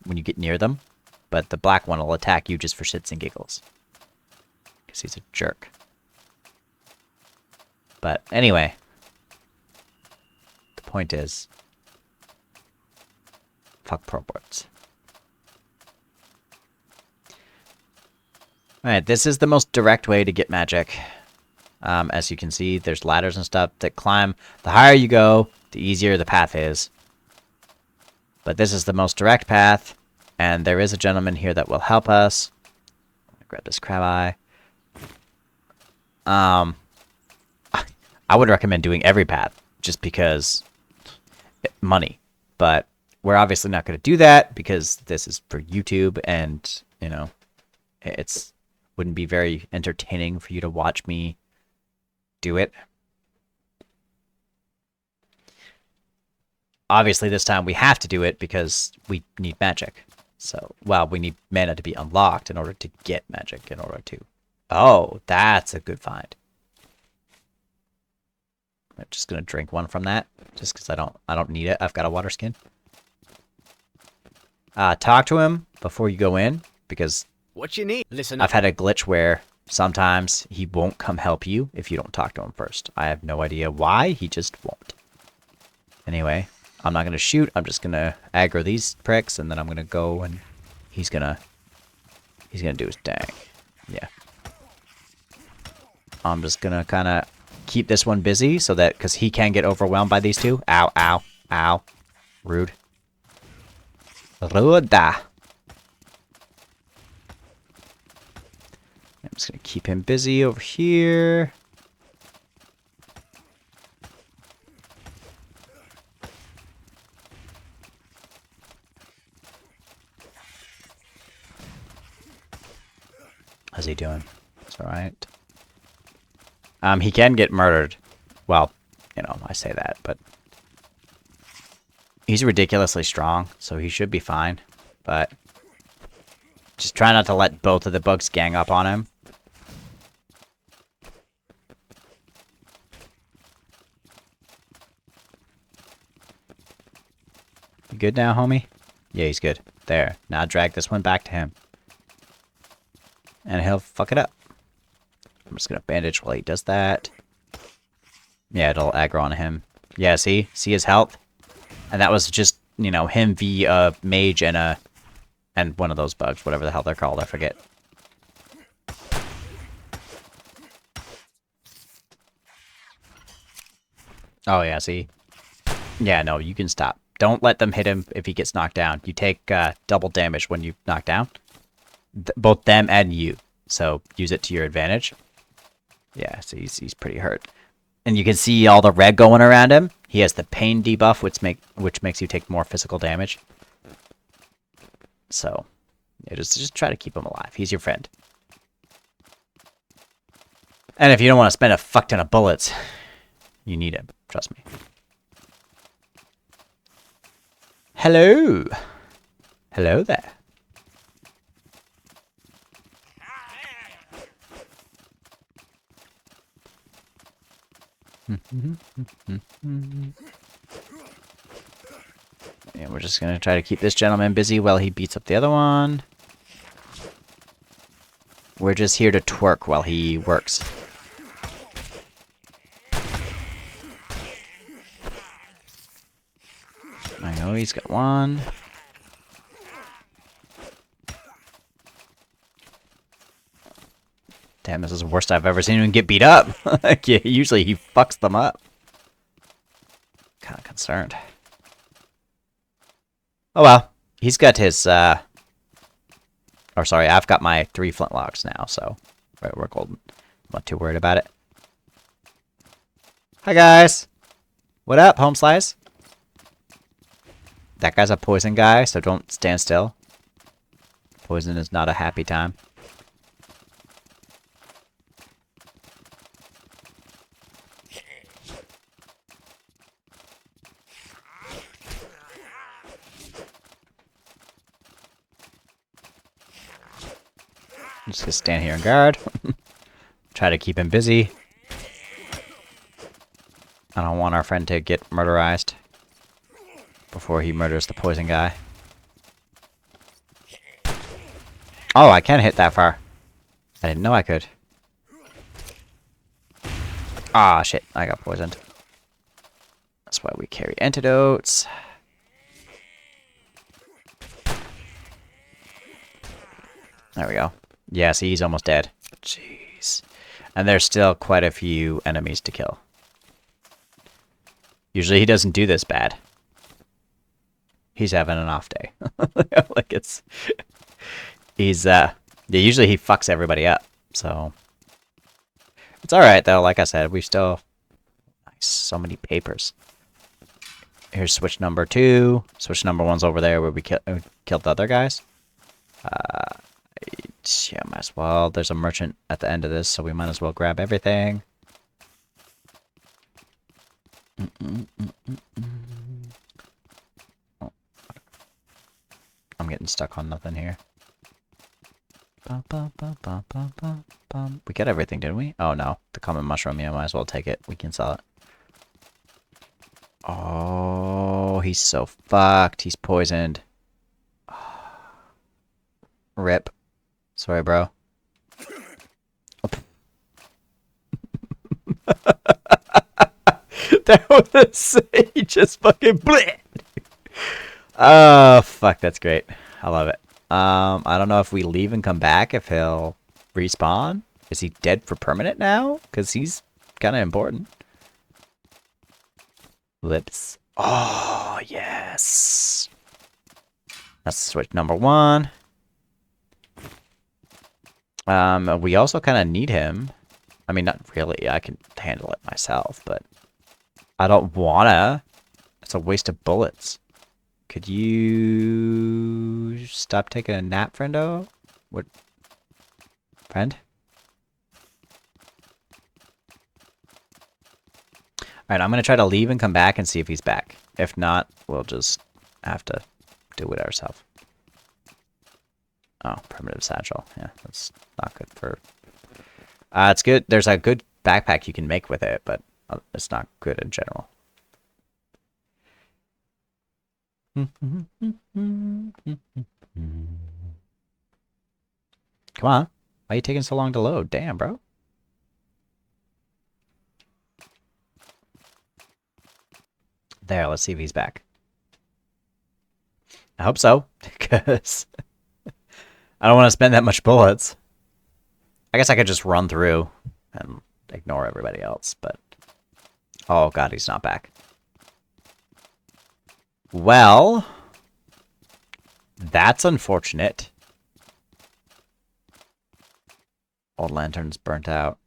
you get near them, but the black one will attack you just for shits and giggles. Because he's a jerk. But anyway, the point is, fuck pearl birds. Alright, this is the most direct way to get magic. As you can see, there's ladders and stuff that climb. The higher you go, the easier the path is. But this is the most direct path, and there is a gentleman here that will help us. Grab this crab eye. I would recommend doing every path, just because money. But we're obviously not going to do that because this is for YouTube, and you know, it's wouldn't be very entertaining for you to watch me do it. Obviously, this time we have to do it because we need magic. So, well, we need mana to be unlocked in order to get magic in order to. Oh, that's a good find. I'm just gonna drink one from that, just because I don't need it. I've got a water skin. Talk to him before you go in, because What you need? Listen I've up. had a glitch where sometimes he won't come help you if you don't talk to him first. I have no idea why, he just won't. Anyway, I'm not gonna shoot, I'm just gonna aggro these pricks, and then I'm gonna go and he's gonna do his dang. Yeah. I'm just gonna kinda keep this one busy so that, because he can get overwhelmed by these two. Ow, ow, ow. Rude. Rude. I'm just gonna keep him busy over here. How's he doing? It's alright. He can get murdered. Well, you know, I say that, but he's ridiculously strong, so he should be fine. But just try not to let both of the bugs gang up on him. You good now, homie? Yeah, he's good. There. Now drag this one back to him. And he'll fuck it up. I'm just gonna bandage while he does that. Yeah, it'll aggro on him. Yeah, see? See his health? And that was just, you know, him v a mage and one of those bugs, whatever the hell they're called, I forget. Oh yeah, see? Yeah, no, you can stop. Don't let them hit him if he gets knocked down. You take double damage when you knock down. Both them and you. So use it to your advantage. Yeah, so he's pretty hurt. And you can see all the red going around him. He has the pain debuff, which makes you take more physical damage. So, yeah, just try to keep him alive. He's your friend. And if you don't want to spend a fuck ton of bullets, you need him. Trust me. Hello. Hello there. And we're just gonna try to keep this gentleman busy while he beats up the other one. We're just here to twerk while he works. I know he's got one. Damn, this is the worst I've ever seen him get beat up. Like, yeah, usually he fucks them up. Kind of concerned. Oh well, he's got his, or sorry, I've got my 3 flintlocks now, so we're golden. I'm not too worried about it. Hi guys! What up, home slice? That guy's a poison guy, so don't stand still. Poison is not a happy time. I'm just gonna stand here and guard. Try to keep him busy. I don't want our friend to get murderized before he murders the poison guy. Oh, I can hit that far. I didn't know I could. Ah, shit. I got poisoned. That's why we carry antidotes. There we go. Yeah, see, he's almost dead. Jeez. And there's still quite a few enemies to kill. Usually he doesn't do this bad. He's having an off day. Like it's... He's, yeah, usually he fucks everybody up, so... It's alright, though, like I said, we still... Nice, so many papers. Here's switch number 2. Switch number 1's over there where we killed the other guys. Yeah, might as well. There's a merchant at the end of this, so we might as well grab everything. Oh. I'm getting stuck on nothing here. We got everything, didn't we? Oh no, the common mushroom. Yeah, might as well take it. We can sell it. Oh, he's so fucked. He's poisoned. Rip. Sorry, bro. That was insane. Just fucking bleh. Oh, fuck. That's great. I love it. I don't know if we leave and come back, if he'll respawn. Is he dead for permanent now? Because he's kind of important. Lips. Oh, yes. That's switch number 1. We also kind of need him. I mean, not really. I can handle it myself, but I don't wanna. It's a waste of bullets. Could you stop taking a nap, friendo? What? Friend? Alright, I'm gonna try to leave and come back and see if he's back. If not, we'll just have to do it ourselves. Oh, primitive satchel. Yeah, that's not good for... it's good. There's a good backpack you can make with it, but it's not good in general. Come on. Why are you taking so long to load? Damn, bro. There, let's see if he's back. I hope so, because I don't want to spend that much bullets. I guess I could just run through and ignore everybody else, but... Oh god, he's not back. Well... That's unfortunate. Old lantern's burnt out.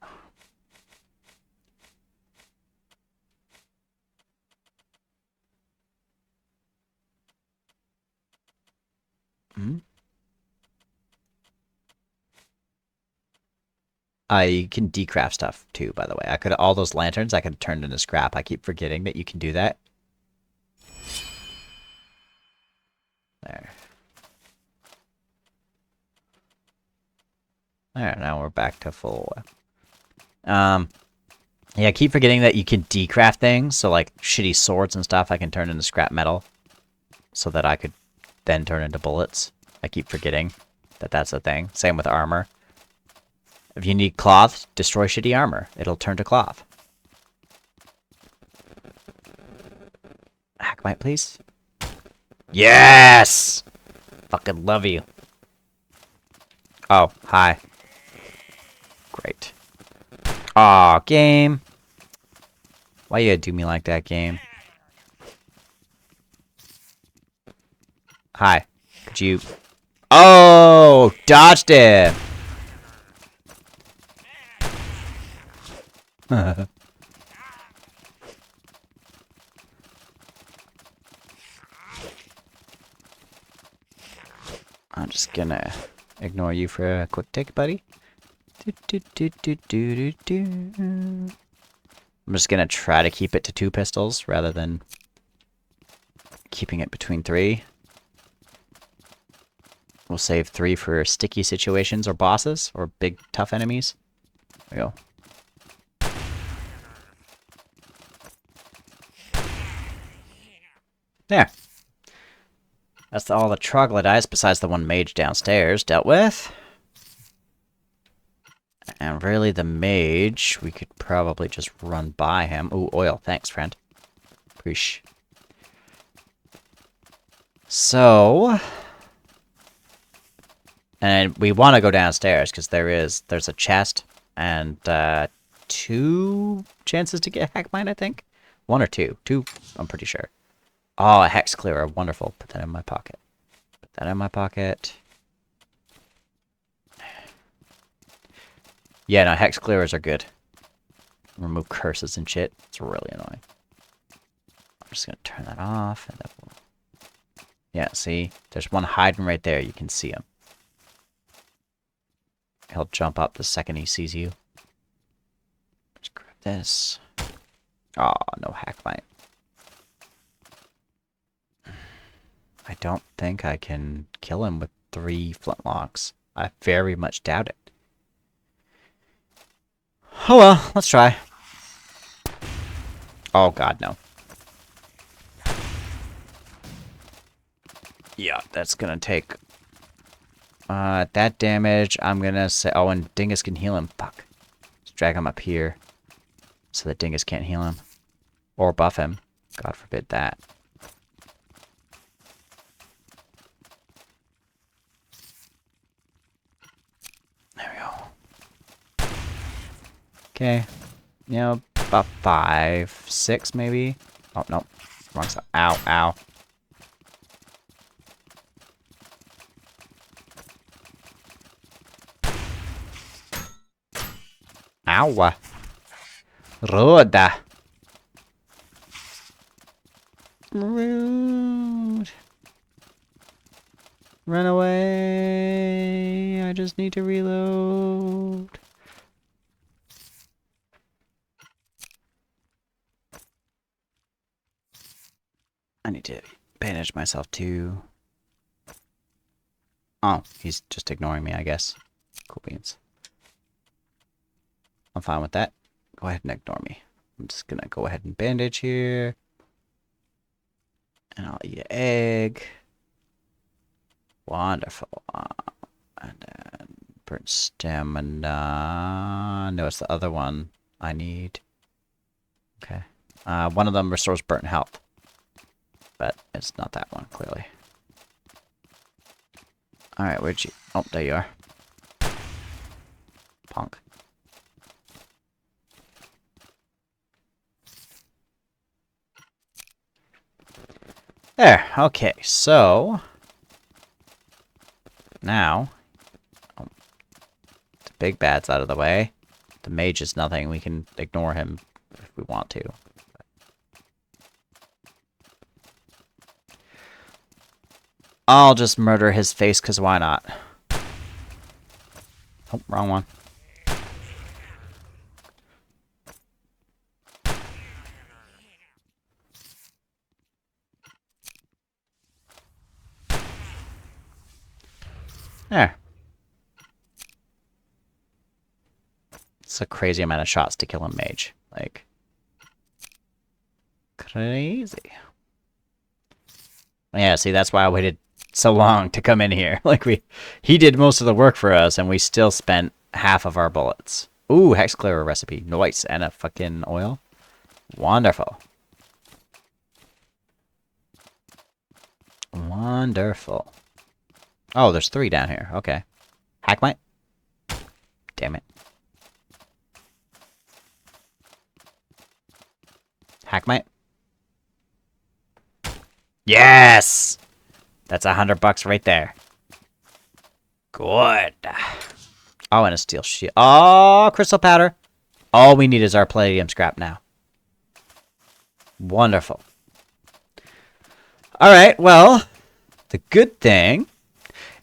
Hmm? You can decraft stuff too, by the way. I could all those lanterns I could turn into scrap. I keep forgetting that you can do that. There. There, now we're back to full. Yeah, I keep forgetting that you can decraft things. So like shitty swords and stuff I can turn into scrap metal. So that I could then turn into bullets. I keep forgetting that that's a thing. Same with armor. If you need cloth, destroy shitty armor. It'll turn to cloth. Hackmite, please. Yes! Fucking love you. Oh, hi. Great. Aw, game. Why you gotta do me like that, game? Hi. Could you... Oh! Dodged it! I'm just gonna ignore you for a quick tick, buddy. I'm just gonna try to keep it to 2 pistols rather than keeping it between 3. We'll save 3 for sticky situations or bosses or big tough enemies. There we go. There. That's all the troglodytes besides the one mage downstairs dealt with. And really the mage, we could probably just run by him. Ooh, oil. Thanks, friend. Appreciate. So... And we want to go downstairs because there's a chest and 2 chances to get Hackmine, I think. 1 or 2. 2, I'm pretty sure. Oh, a hex clearer. Wonderful. Put that in my pocket. Put that in my pocket. Yeah, no, hex clearers are good. Remove curses and shit. It's really annoying. I'm just gonna turn that off. And then yeah, see? There's one hiding right there. You can see him. He'll jump up the second he sees you. Let's grab this. Oh, no hackbite. I don't think I can kill him with 3 flintlocks. I very much doubt it. Oh well, let's try. Oh god, no. Yeah, that's gonna take... that damage, I'm gonna say... Oh, and Dingus can heal him. Fuck. Let's drag him up here. So that Dingus can't heal him. Or buff him. God forbid that. There we go. Okay. You know, about 5, 6 maybe? Oh, no. Wrong side. Ow, ow. Ow. Roda. Rude. Run away. I just need to reload. I need to bandage myself too. Oh, he's just ignoring me, I guess. Cool beans. I'm fine with that. Go ahead and ignore me. I'm just gonna go ahead and bandage here. And I'll eat an egg. Wonderful. And then burnt stamina. No, it's the other one I need. Okay. One of them restores burnt health. But it's not that one, clearly. Alright, where'd you... Oh, there you are. Punk. There, okay, so... Now... Oh, the big bad's out of the way. The mage is nothing, we can ignore him if we want to. I'll just murder his face, because why not? Oh, wrong one. There. It's a crazy amount of shots to kill a mage. Like, crazy. Yeah, see, that's why I waited so long to come in here. Like, he did most of the work for us, and we still spent half of our bullets. Ooh, Hex Clearer recipe. Nice. And a fucking oil. Wonderful. Wonderful. Oh, there's 3 down here. Okay. Hackmite? Damn it. Hackmite? Yes! That's $100 right there. Good. Oh, and a steel shield. Oh, crystal powder. All we need is our palladium scrap now. Wonderful. Alright, well, the good thing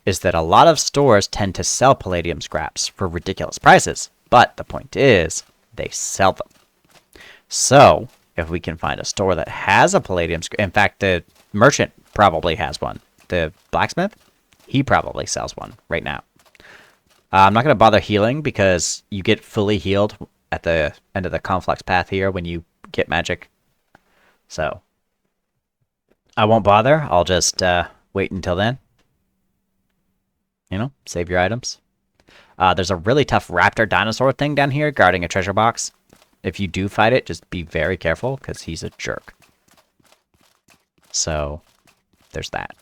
is that a lot of stores tend to sell palladium scraps for ridiculous prices. But the point is, they sell them. So, if we can find a store that has a palladium scrap... In fact, the merchant probably has one. The blacksmith, he probably sells one right now. I'm not going to bother healing because you get fully healed at the end of the complex path here when you get magic. So, I won't bother. I'll just wait until then. You know, save your items. There's a really tough raptor dinosaur thing down here guarding a treasure box. If you do fight it, just be very careful because he's a jerk. So, there's that.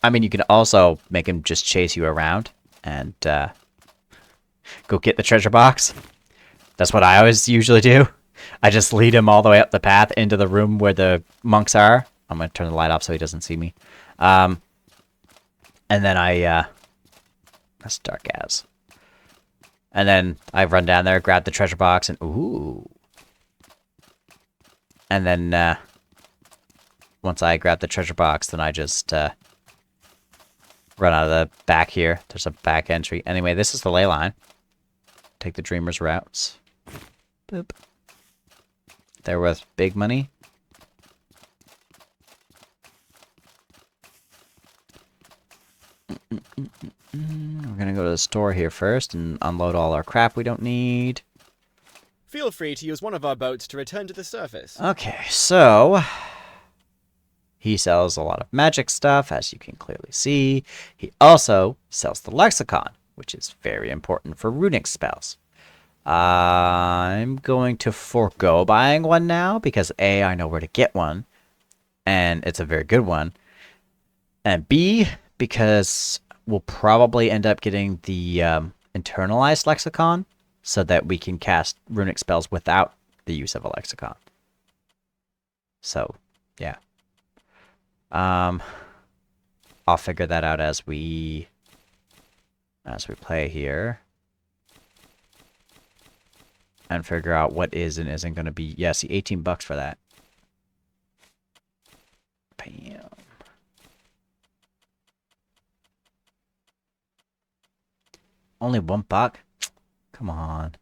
I mean, you can also make him just chase you around and go get the treasure box. That's what I always usually do. I just lead him all the way up the path into the room where the monks are. I'm going to turn the light off so he doesn't see me. And then that's dark as. And then I run down there, grab the treasure box, and ooh. And then, once I grab the treasure box, then I just, run out of the back here. There's a back entry. Anyway, this is the ley line. Take the Dreamer's routes. Boop. They're worth big money. We're gonna go to the store here first and unload all our crap we don't need. Feel free to use one of our boats to return to the surface. Okay, so he sells a lot of magic stuff, as you can clearly see. He also sells the lexicon, which is very important for runic spells. I'm going to forego buying one now because A, I know where to get one, and it's a very good one. And B, because we'll probably end up getting the internalized lexicon so that we can cast runic spells without the use of a lexicon. So, yeah. I'll figure that out as we play here. And figure out what is and isn't going to be. Yeah, see, $18 for that. Bam. Only $1? Come on.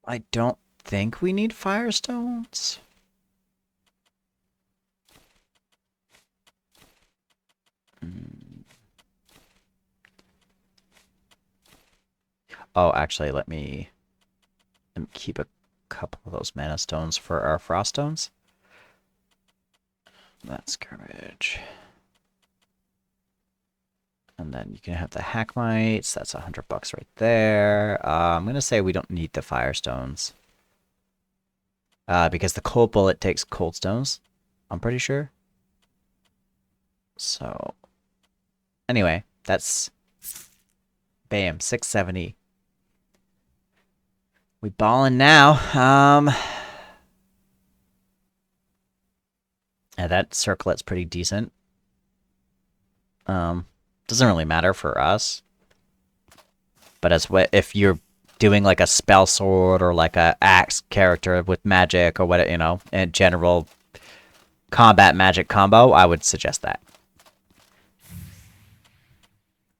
I don't think we need firestones. Oh, actually, let me keep a couple of those mana stones for our frost stones. That's garbage. And then you can have the hackmites. That's $100 right there. I'm gonna say we don't need the firestones. Because the cold bullet takes cold stones, I'm pretty sure. So, anyway, that's bam, 670. We ballin' now. Yeah, that circlet's pretty decent. Doesn't really matter for us. But as if you're doing like a spell sword or like a axe character with magic or what, you know, in general combat magic combo, I would suggest that.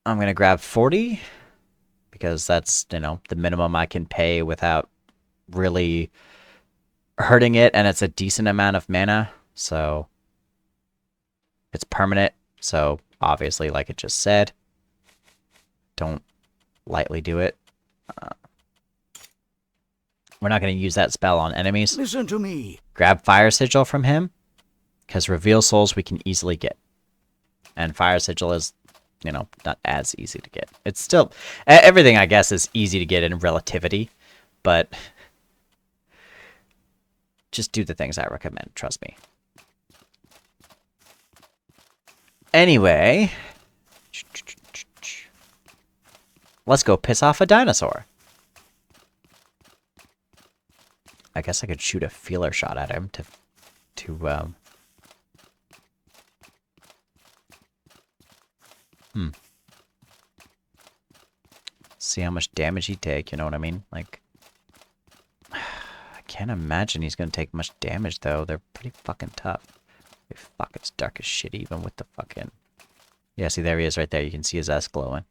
I'm going to grab 40 because that's, you know, the minimum I can pay without really hurting it, and it's a decent amount of mana, so it's permanent. So obviously, like it just said, don't lightly do it. We're not going to use that spell on enemies. Listen to me. Grab Fire Sigil from him, because Reveal Souls we can easily get. And Fire Sigil is, you know, not as easy to get. It's still... everything, I guess, is easy to get in relativity, but just do the things I recommend, trust me. Anyway, let's go piss off a dinosaur. I guess I could shoot a feeler shot at him to see how much damage he'd take, you know what I mean? Like, I can't imagine he's gonna take much damage, though. They're pretty fucking tough. Fuck, it's dark as shit, even with the fucking... Yeah, see, there he is right there. You can see his ass glowing.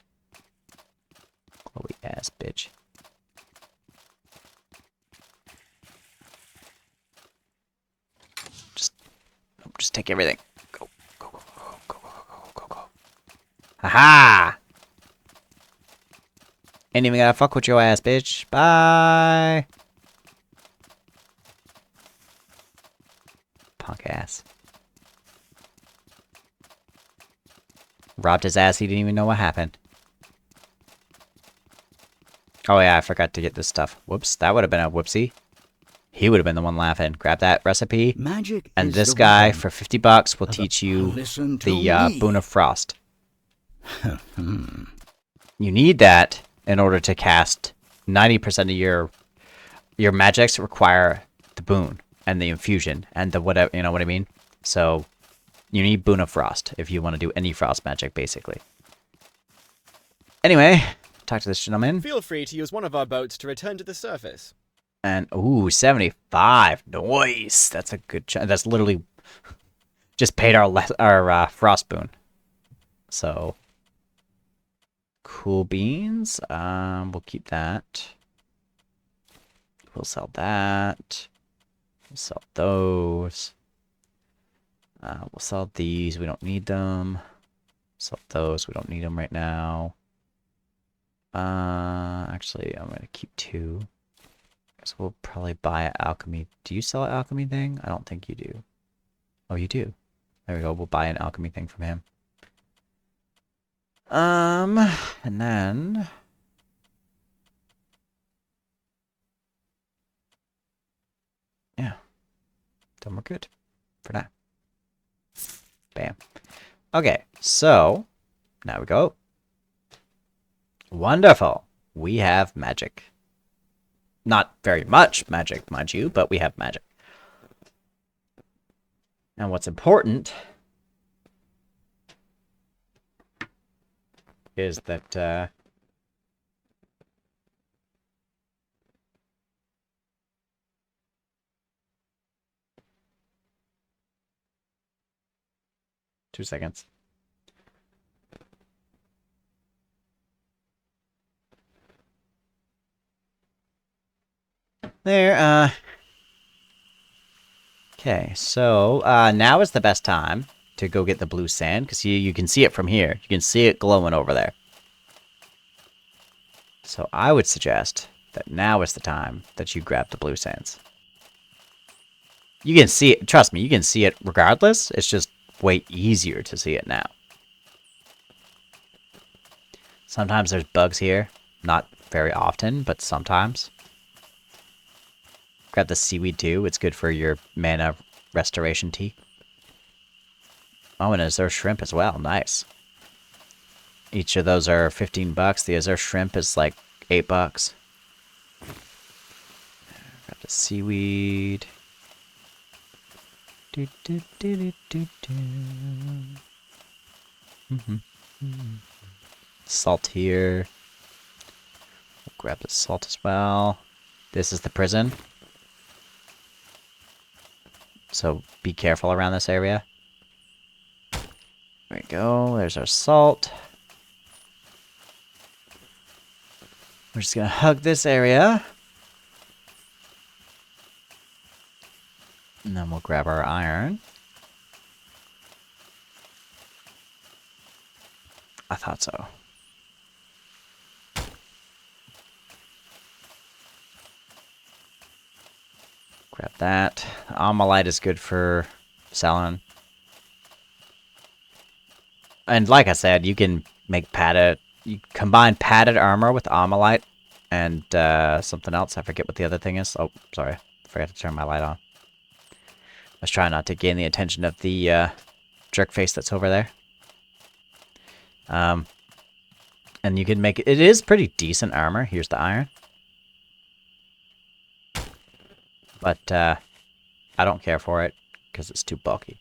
Glowy ass bitch. Just take everything. Go, go, go, go, go, go, go, go, go. Ha-ha! Ain't even gonna fuck with your ass, bitch. Bye! Punk ass. Robbed his ass, he didn't even know what happened. Oh yeah, I forgot to get this stuff. Whoops, that would have been a whoopsie. He would have been the one laughing. Grab that recipe. Magic and is this the guy, weapon for $50, will of teach you listen to the me. Boon of Frost. You need that in order to cast 90% of your magics require the boon and the infusion and the whatever, you know what I mean? So You need Boon of Frost if you want to do any frost magic, basically. Anyway, talk to this gentleman. Feel free to use one of our boats to return to the surface. And, ooh, 75. Nice. That's a good chunk. That's literally just paid our frost boon. So, cool beans. We'll keep that. We'll sell that. We'll sell those. We'll sell these. We don't need them. Sell those. We don't need them right now. Actually, I'm going to keep 2. So we'll probably buy an alchemy. Do you sell an alchemy thing? I don't think you do. Oh, you do. There we go. We'll buy an alchemy thing from him. And then... yeah. Then we're good for now. Bam. Okay, so now we go. Wonderful. We have magic. Not very much magic, mind you, but we have magic. And what's important is that 2 seconds. There, okay, so, now is the best time to go get the blue sand, because you can see it from here. You can see it glowing over there. So I would suggest that now is the time that you grab the blue sands. You can see it, trust me, you can see it regardless. It's just way easier to see it now. Sometimes there's bugs here. Not very often, but sometimes. Grab the seaweed too. It's good for your mana restoration tea. Oh, and azure shrimp as well. Nice. Each of those are 15 bucks. The azure shrimp is like 8 bucks. Grab the seaweed. Do, do, do, do, do, do. Salt here. We'll grab the salt as well. This is the prison. So be careful around this area. There we go. There's our salt. We're just gonna hug this area. And then we'll grab our iron. I thought so. Grab that. Amalite is good for selling. And like I said, you can make padded... You combine padded armor with Amalite and something else. I forget what the other thing is. Oh, sorry. I forgot to turn my light on. I was trying not to gain the attention of the jerk face that's over there. And you can make it... It is pretty decent armor. Here's the iron. But I don't care for it because it's too bulky.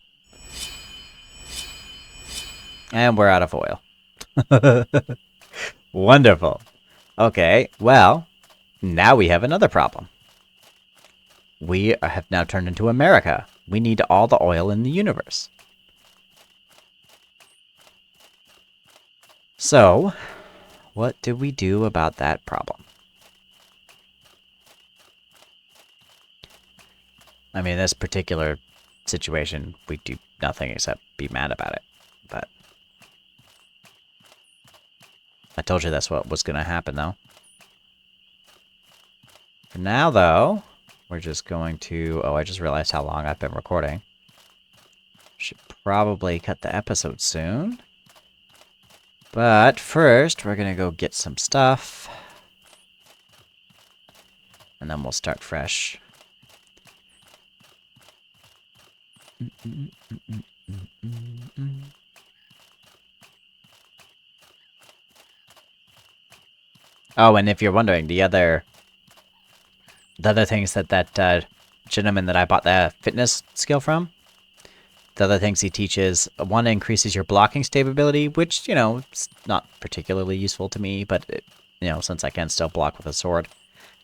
And we're out of oil. Wonderful. Okay, well, now we have another problem. We have now turned into America. We need all the oil in the universe. So, what do we do about that problem? I mean, in this particular situation, we do nothing except be mad about it. But I told you that's what was going to happen, though. For now, though, we're just going to... Oh, I just realized how long I've been recording. Should probably cut the episode soon. But first, we're going to go get some stuff. And then we'll start fresh. Oh, and if you're wondering, the other things that gentleman that I bought the fitness skill from, The other things he teaches, one increases your blocking stability, which, you know, it's not particularly useful to me, but, you know, since I can still block with a sword,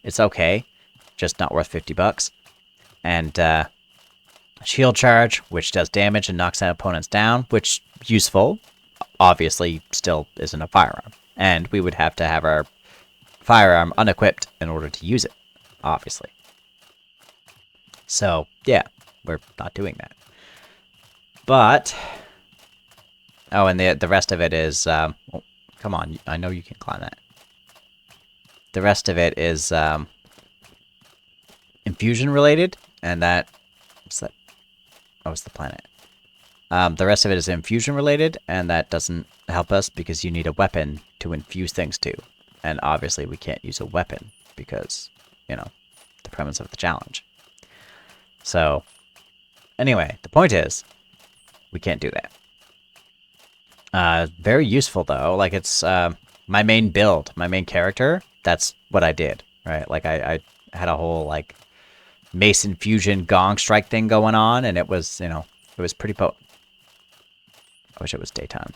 it's okay. Just not worth 50 bucks. And, shield charge, which does damage and knocks opponents down, which, useful, obviously still isn't a firearm. And we would have to have our firearm unequipped in order to use it, obviously. So, yeah, we're not doing that. But, oh, and the rest of it is, well, come on, I know you can climb that. The rest of it is, infusion related, and that, what's that? Oh, it's the planet. The rest of it is infusion related, and that doesn't help us because you need a weapon to infuse things to. And obviously we can't use a weapon because, you know, the premise of the challenge. So, anyway, the point is, we can't do that. Very useful though. Like it's my main build, my main character. That's what I did, right? Like I had a whole like Mason fusion gong strike thing going on, and it was, you know, it was pretty potent. I wish it was daytime.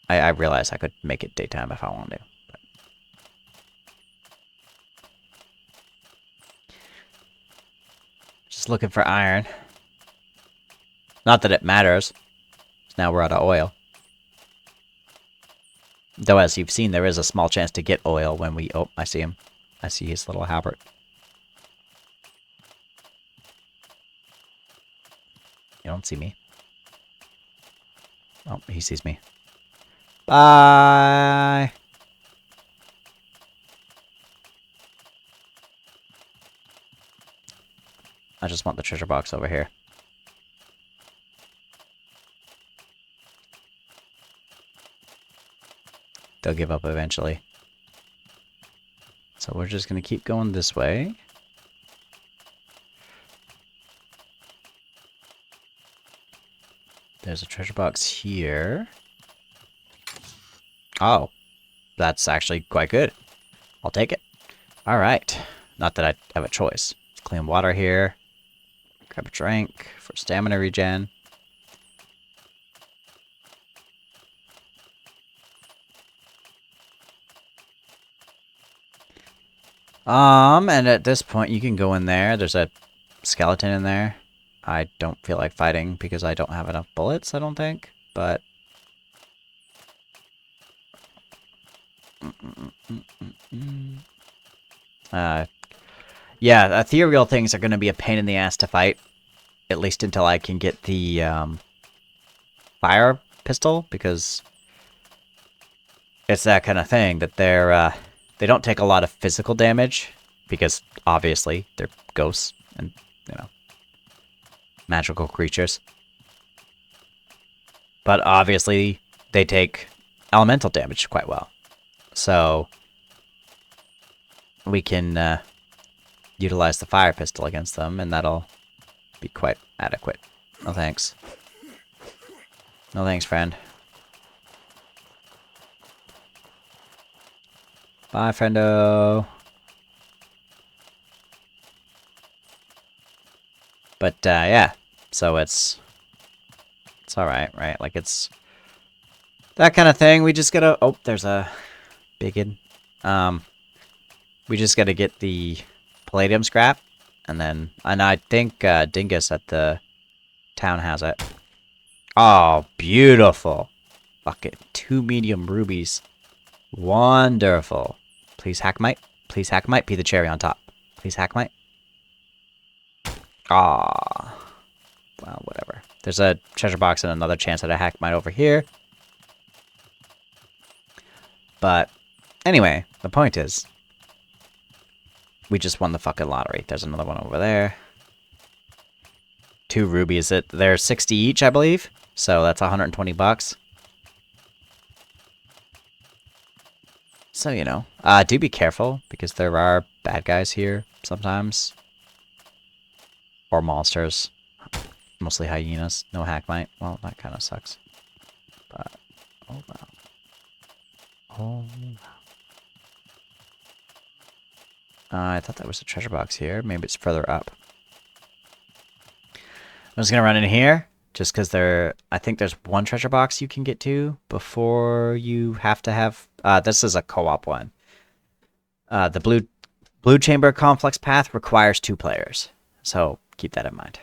I realized I could make it daytime if I wanted to. But. Just looking for iron. Not that it matters. Now we're out of oil. Though, as you've seen, there is a small chance to get oil when we... Oh, I see him. I see his little halberd. You don't see me. Oh, he sees me. Bye! I just want the treasure box over here. They'll give up eventually. So we're just going to keep going this way. There's a treasure box here. Oh, that's actually quite good. I'll take it. Alright. Not that I have a choice. Clean water here. Grab a drink for stamina regen. And at this point you can go in there. There's a skeleton in there. I don't feel like fighting because I don't have enough bullets, I don't think. But... yeah, ethereal things are going to be a pain in the ass to fight. At least until I can get the, fire pistol, because it's that kind of thing that they don't take a lot of physical damage, because obviously they're ghosts and, you know, magical creatures. But obviously they take elemental damage quite well. So we can utilize the fire pistol against them, and that'll be quite adequate. No thanks. No thanks, friend. Bye, friendo. But, yeah. So it's alright, right? Like, it's that kind of thing. We just gotta... Oh, there's a biggin. We just gotta get the palladium scrap. And then... And I think, Dingus at the town has it. Oh, beautiful. Fucking 2 medium rubies. Wonderful. Please, Hackmite. Please, Hackmite. Be the cherry on top. Please, Hackmite. Ah. Well, whatever. There's a treasure box and another chance at a Hackmite over here. But, anyway, the point is, we just won the fucking lottery. There's another one over there. 2 rubies. They're 60 each, I believe. So that's 120 bucks. So, you know, do be careful, because there are bad guys here sometimes. Or monsters. Mostly hyenas. No Hackmite. Well, that kind of sucks. But, oh wow. Oh wow. I thought that was a treasure box here. Maybe it's further up. I'm just gonna run in here, just because I think there's one treasure box you can get to before you have to have. This is a co-op one. The blue chamber complex path requires 2 players, so keep that in mind.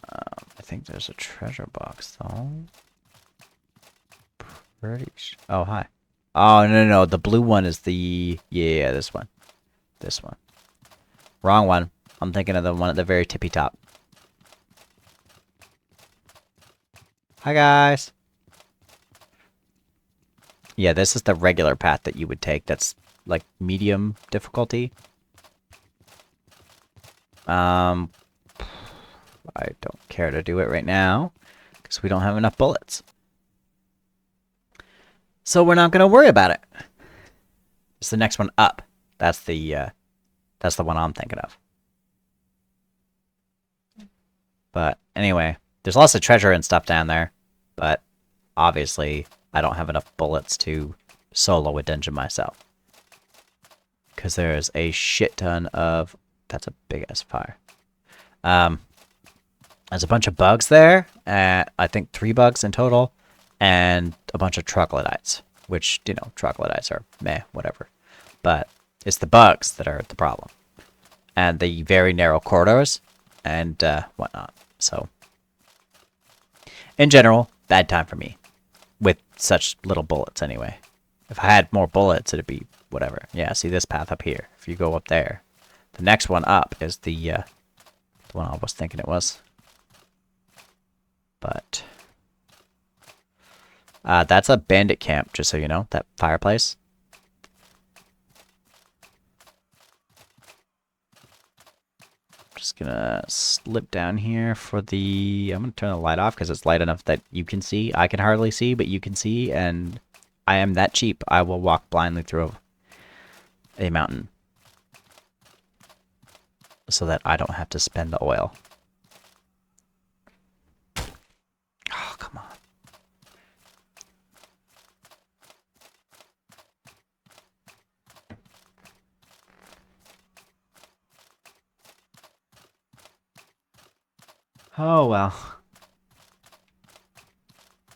I think there's a treasure box though. Oh, hi. Oh, no. The blue one is the... Yeah, this one. This one. Wrong one. I'm thinking of the one at the very tippy top. Hi, guys. Yeah, this is the regular path that you would take. That's, like, medium difficulty. I don't care to do it right now, because we don't have enough bullets. So we're not going to worry about it. It's the next one up. That's the one I'm thinking of. But anyway, there's lots of treasure and stuff down there. But obviously, I don't have enough bullets to solo a dungeon myself. Because there's a shit ton of... That's a big-ass fire. There's a bunch of bugs there. I think 3 bugs in total. And a bunch of troglodytes. Which, you know, troglodytes are meh, whatever. But it's the bugs that are the problem. And the very narrow corridors. And whatnot. So, in general, bad time for me. With such little bullets, anyway. If I had more bullets, it'd be whatever. Yeah, see this path up here. If you go up there. The next one up is the one I was thinking it was. But... that's a bandit camp, just so you know. That fireplace. Just gonna slip down here for the... I'm gonna turn the light off because it's light enough that you can see. I can hardly see, but you can see, and I am that cheap. I will walk blindly through a mountain so that I don't have to spend the oil. Oh, come on. Oh, well.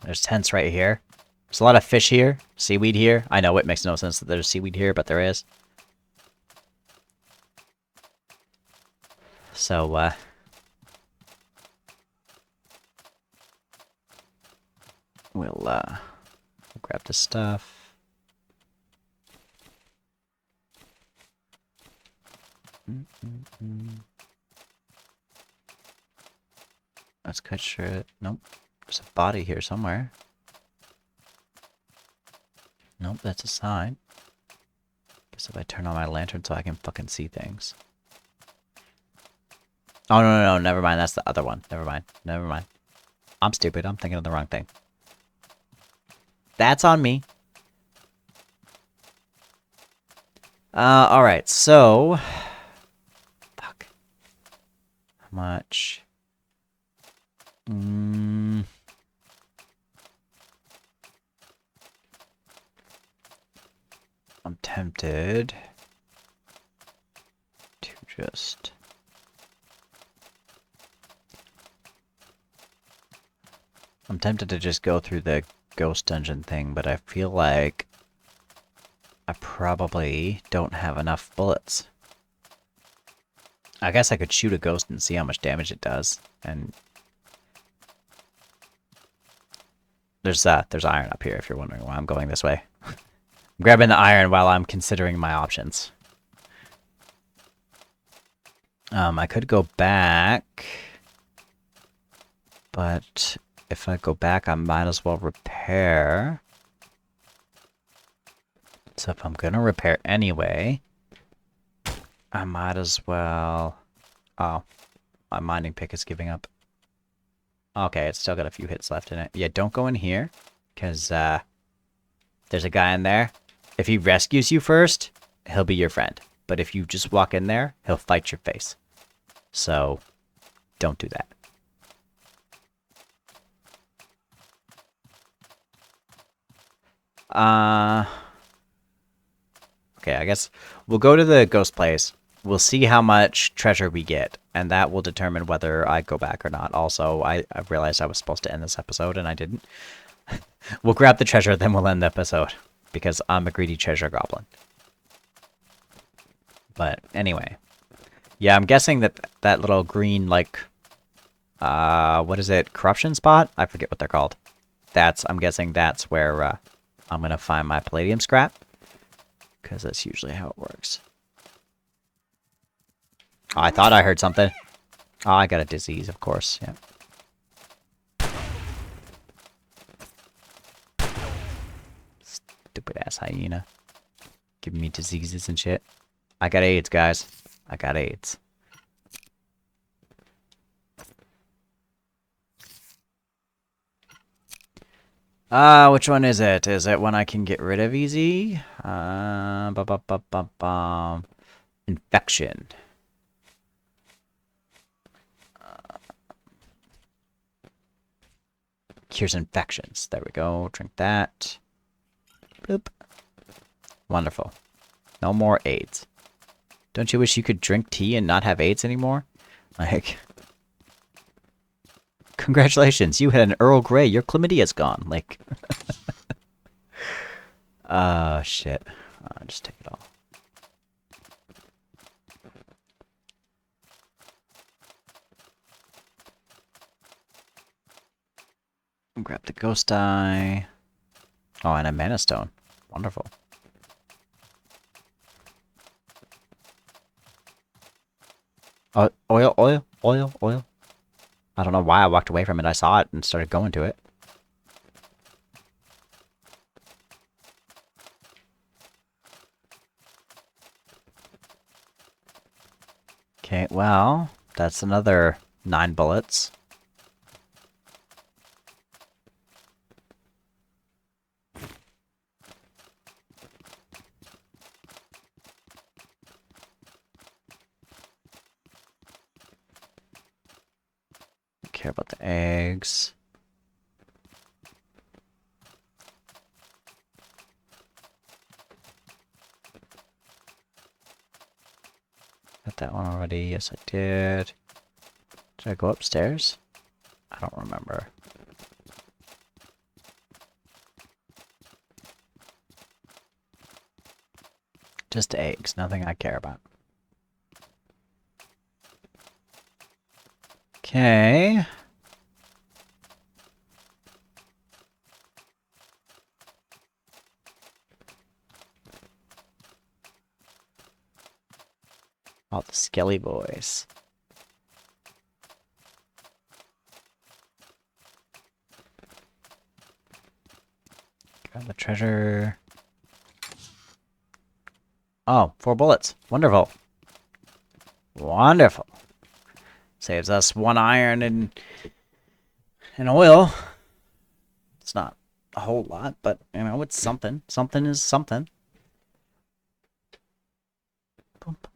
There's tents right here. There's a lot of fish here. Seaweed here. I know it makes no sense that there's seaweed here, but there is. So, we'll grab this stuff. Let's cut short. Nope. There's a body here somewhere. Nope, that's a sign. Guess if I turn on my lantern so I can fucking see things. Oh, no, never mind. That's the other one. Never mind. I'm stupid. I'm thinking of the wrong thing. That's on me. Alright, so... Fuck. How much? I'm tempted to just... I'm tempted to just go through the ghost dungeon thing, but I feel like I probably don't have enough bullets. I guess I could shoot a ghost and see how much damage it does, and... There's iron up here if you're wondering why I'm going this way. I'm grabbing the iron while I'm considering my options. I could go back, but if I go back, I might as well repair. So if I'm gonna repair anyway, I might as well... Oh, my mining pick is giving up. Okay, it's still got a few hits left in it. Yeah, don't go in here, because there's a guy in there. If he rescues you first, he'll be your friend. But if you just walk in there, he'll fight your face. So, don't do that. Okay, I guess we'll go to the ghost place. we'll see how much treasure we get, and that will determine whether I go back or not. Also, I realized I was supposed to end this episode, and I didn't. We'll grab the treasure, then we'll end the episode, because I'm a greedy treasure goblin. But anyway, yeah, I'm guessing that that little green, like, what is it, corruption spot? I forget what they're called. I'm guessing that's where I'm gonna find my palladium scrap, because that's usually how it works. Oh, I thought I heard something. Oh, I got a disease, of course. Yeah. Stupid ass hyena. Giving me diseases and shit. I got AIDS, guys. I got AIDS. Which one is it? Is it one I can get rid of easy? Infection. Cures infections. There we go. Drink that. Bloop. Wonderful. No more AIDS. Don't you wish you could drink tea and not have AIDS anymore? Like, congratulations, you had an Earl Grey. Your chlamydia's gone. Like, shit. Just take it all. Grab the ghost eye. Oh, and a mana stone. Wonderful. Oil. I don't know why I walked away from it. I saw it and started going to it. Okay, well, that's another 9 bullets. Care about the eggs. Got that one already. Yes, I did. Did I go upstairs? I don't remember. Just eggs. Nothing I care about. Okay. All the skelly boys. Grab the treasure. Oh, 4 bullets. Wonderful. Wonderful. Saves us 1 iron and oil. It's not a whole lot, but, you know, it's something. Something is something.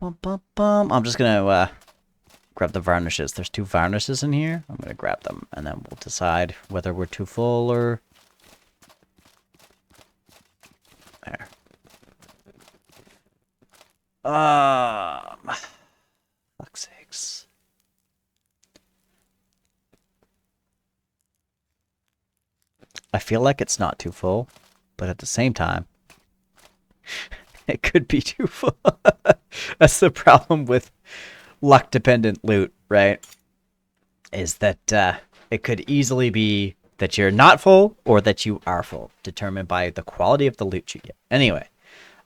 I'm just gonna grab the varnishes. There's 2 varnishes in here. I'm gonna grab them, and then we'll decide whether we're too full or... There. Fuck's sakes. I feel like it's not too full, but at the same time, it could be too full. That's the problem with luck-dependent loot, right? Is that it could easily be that you're not full or that you are full, determined by the quality of the loot you get. Anyway,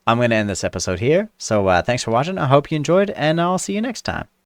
I'm going to end this episode here. So thanks for watching. I hope you enjoyed, and I'll see you next time.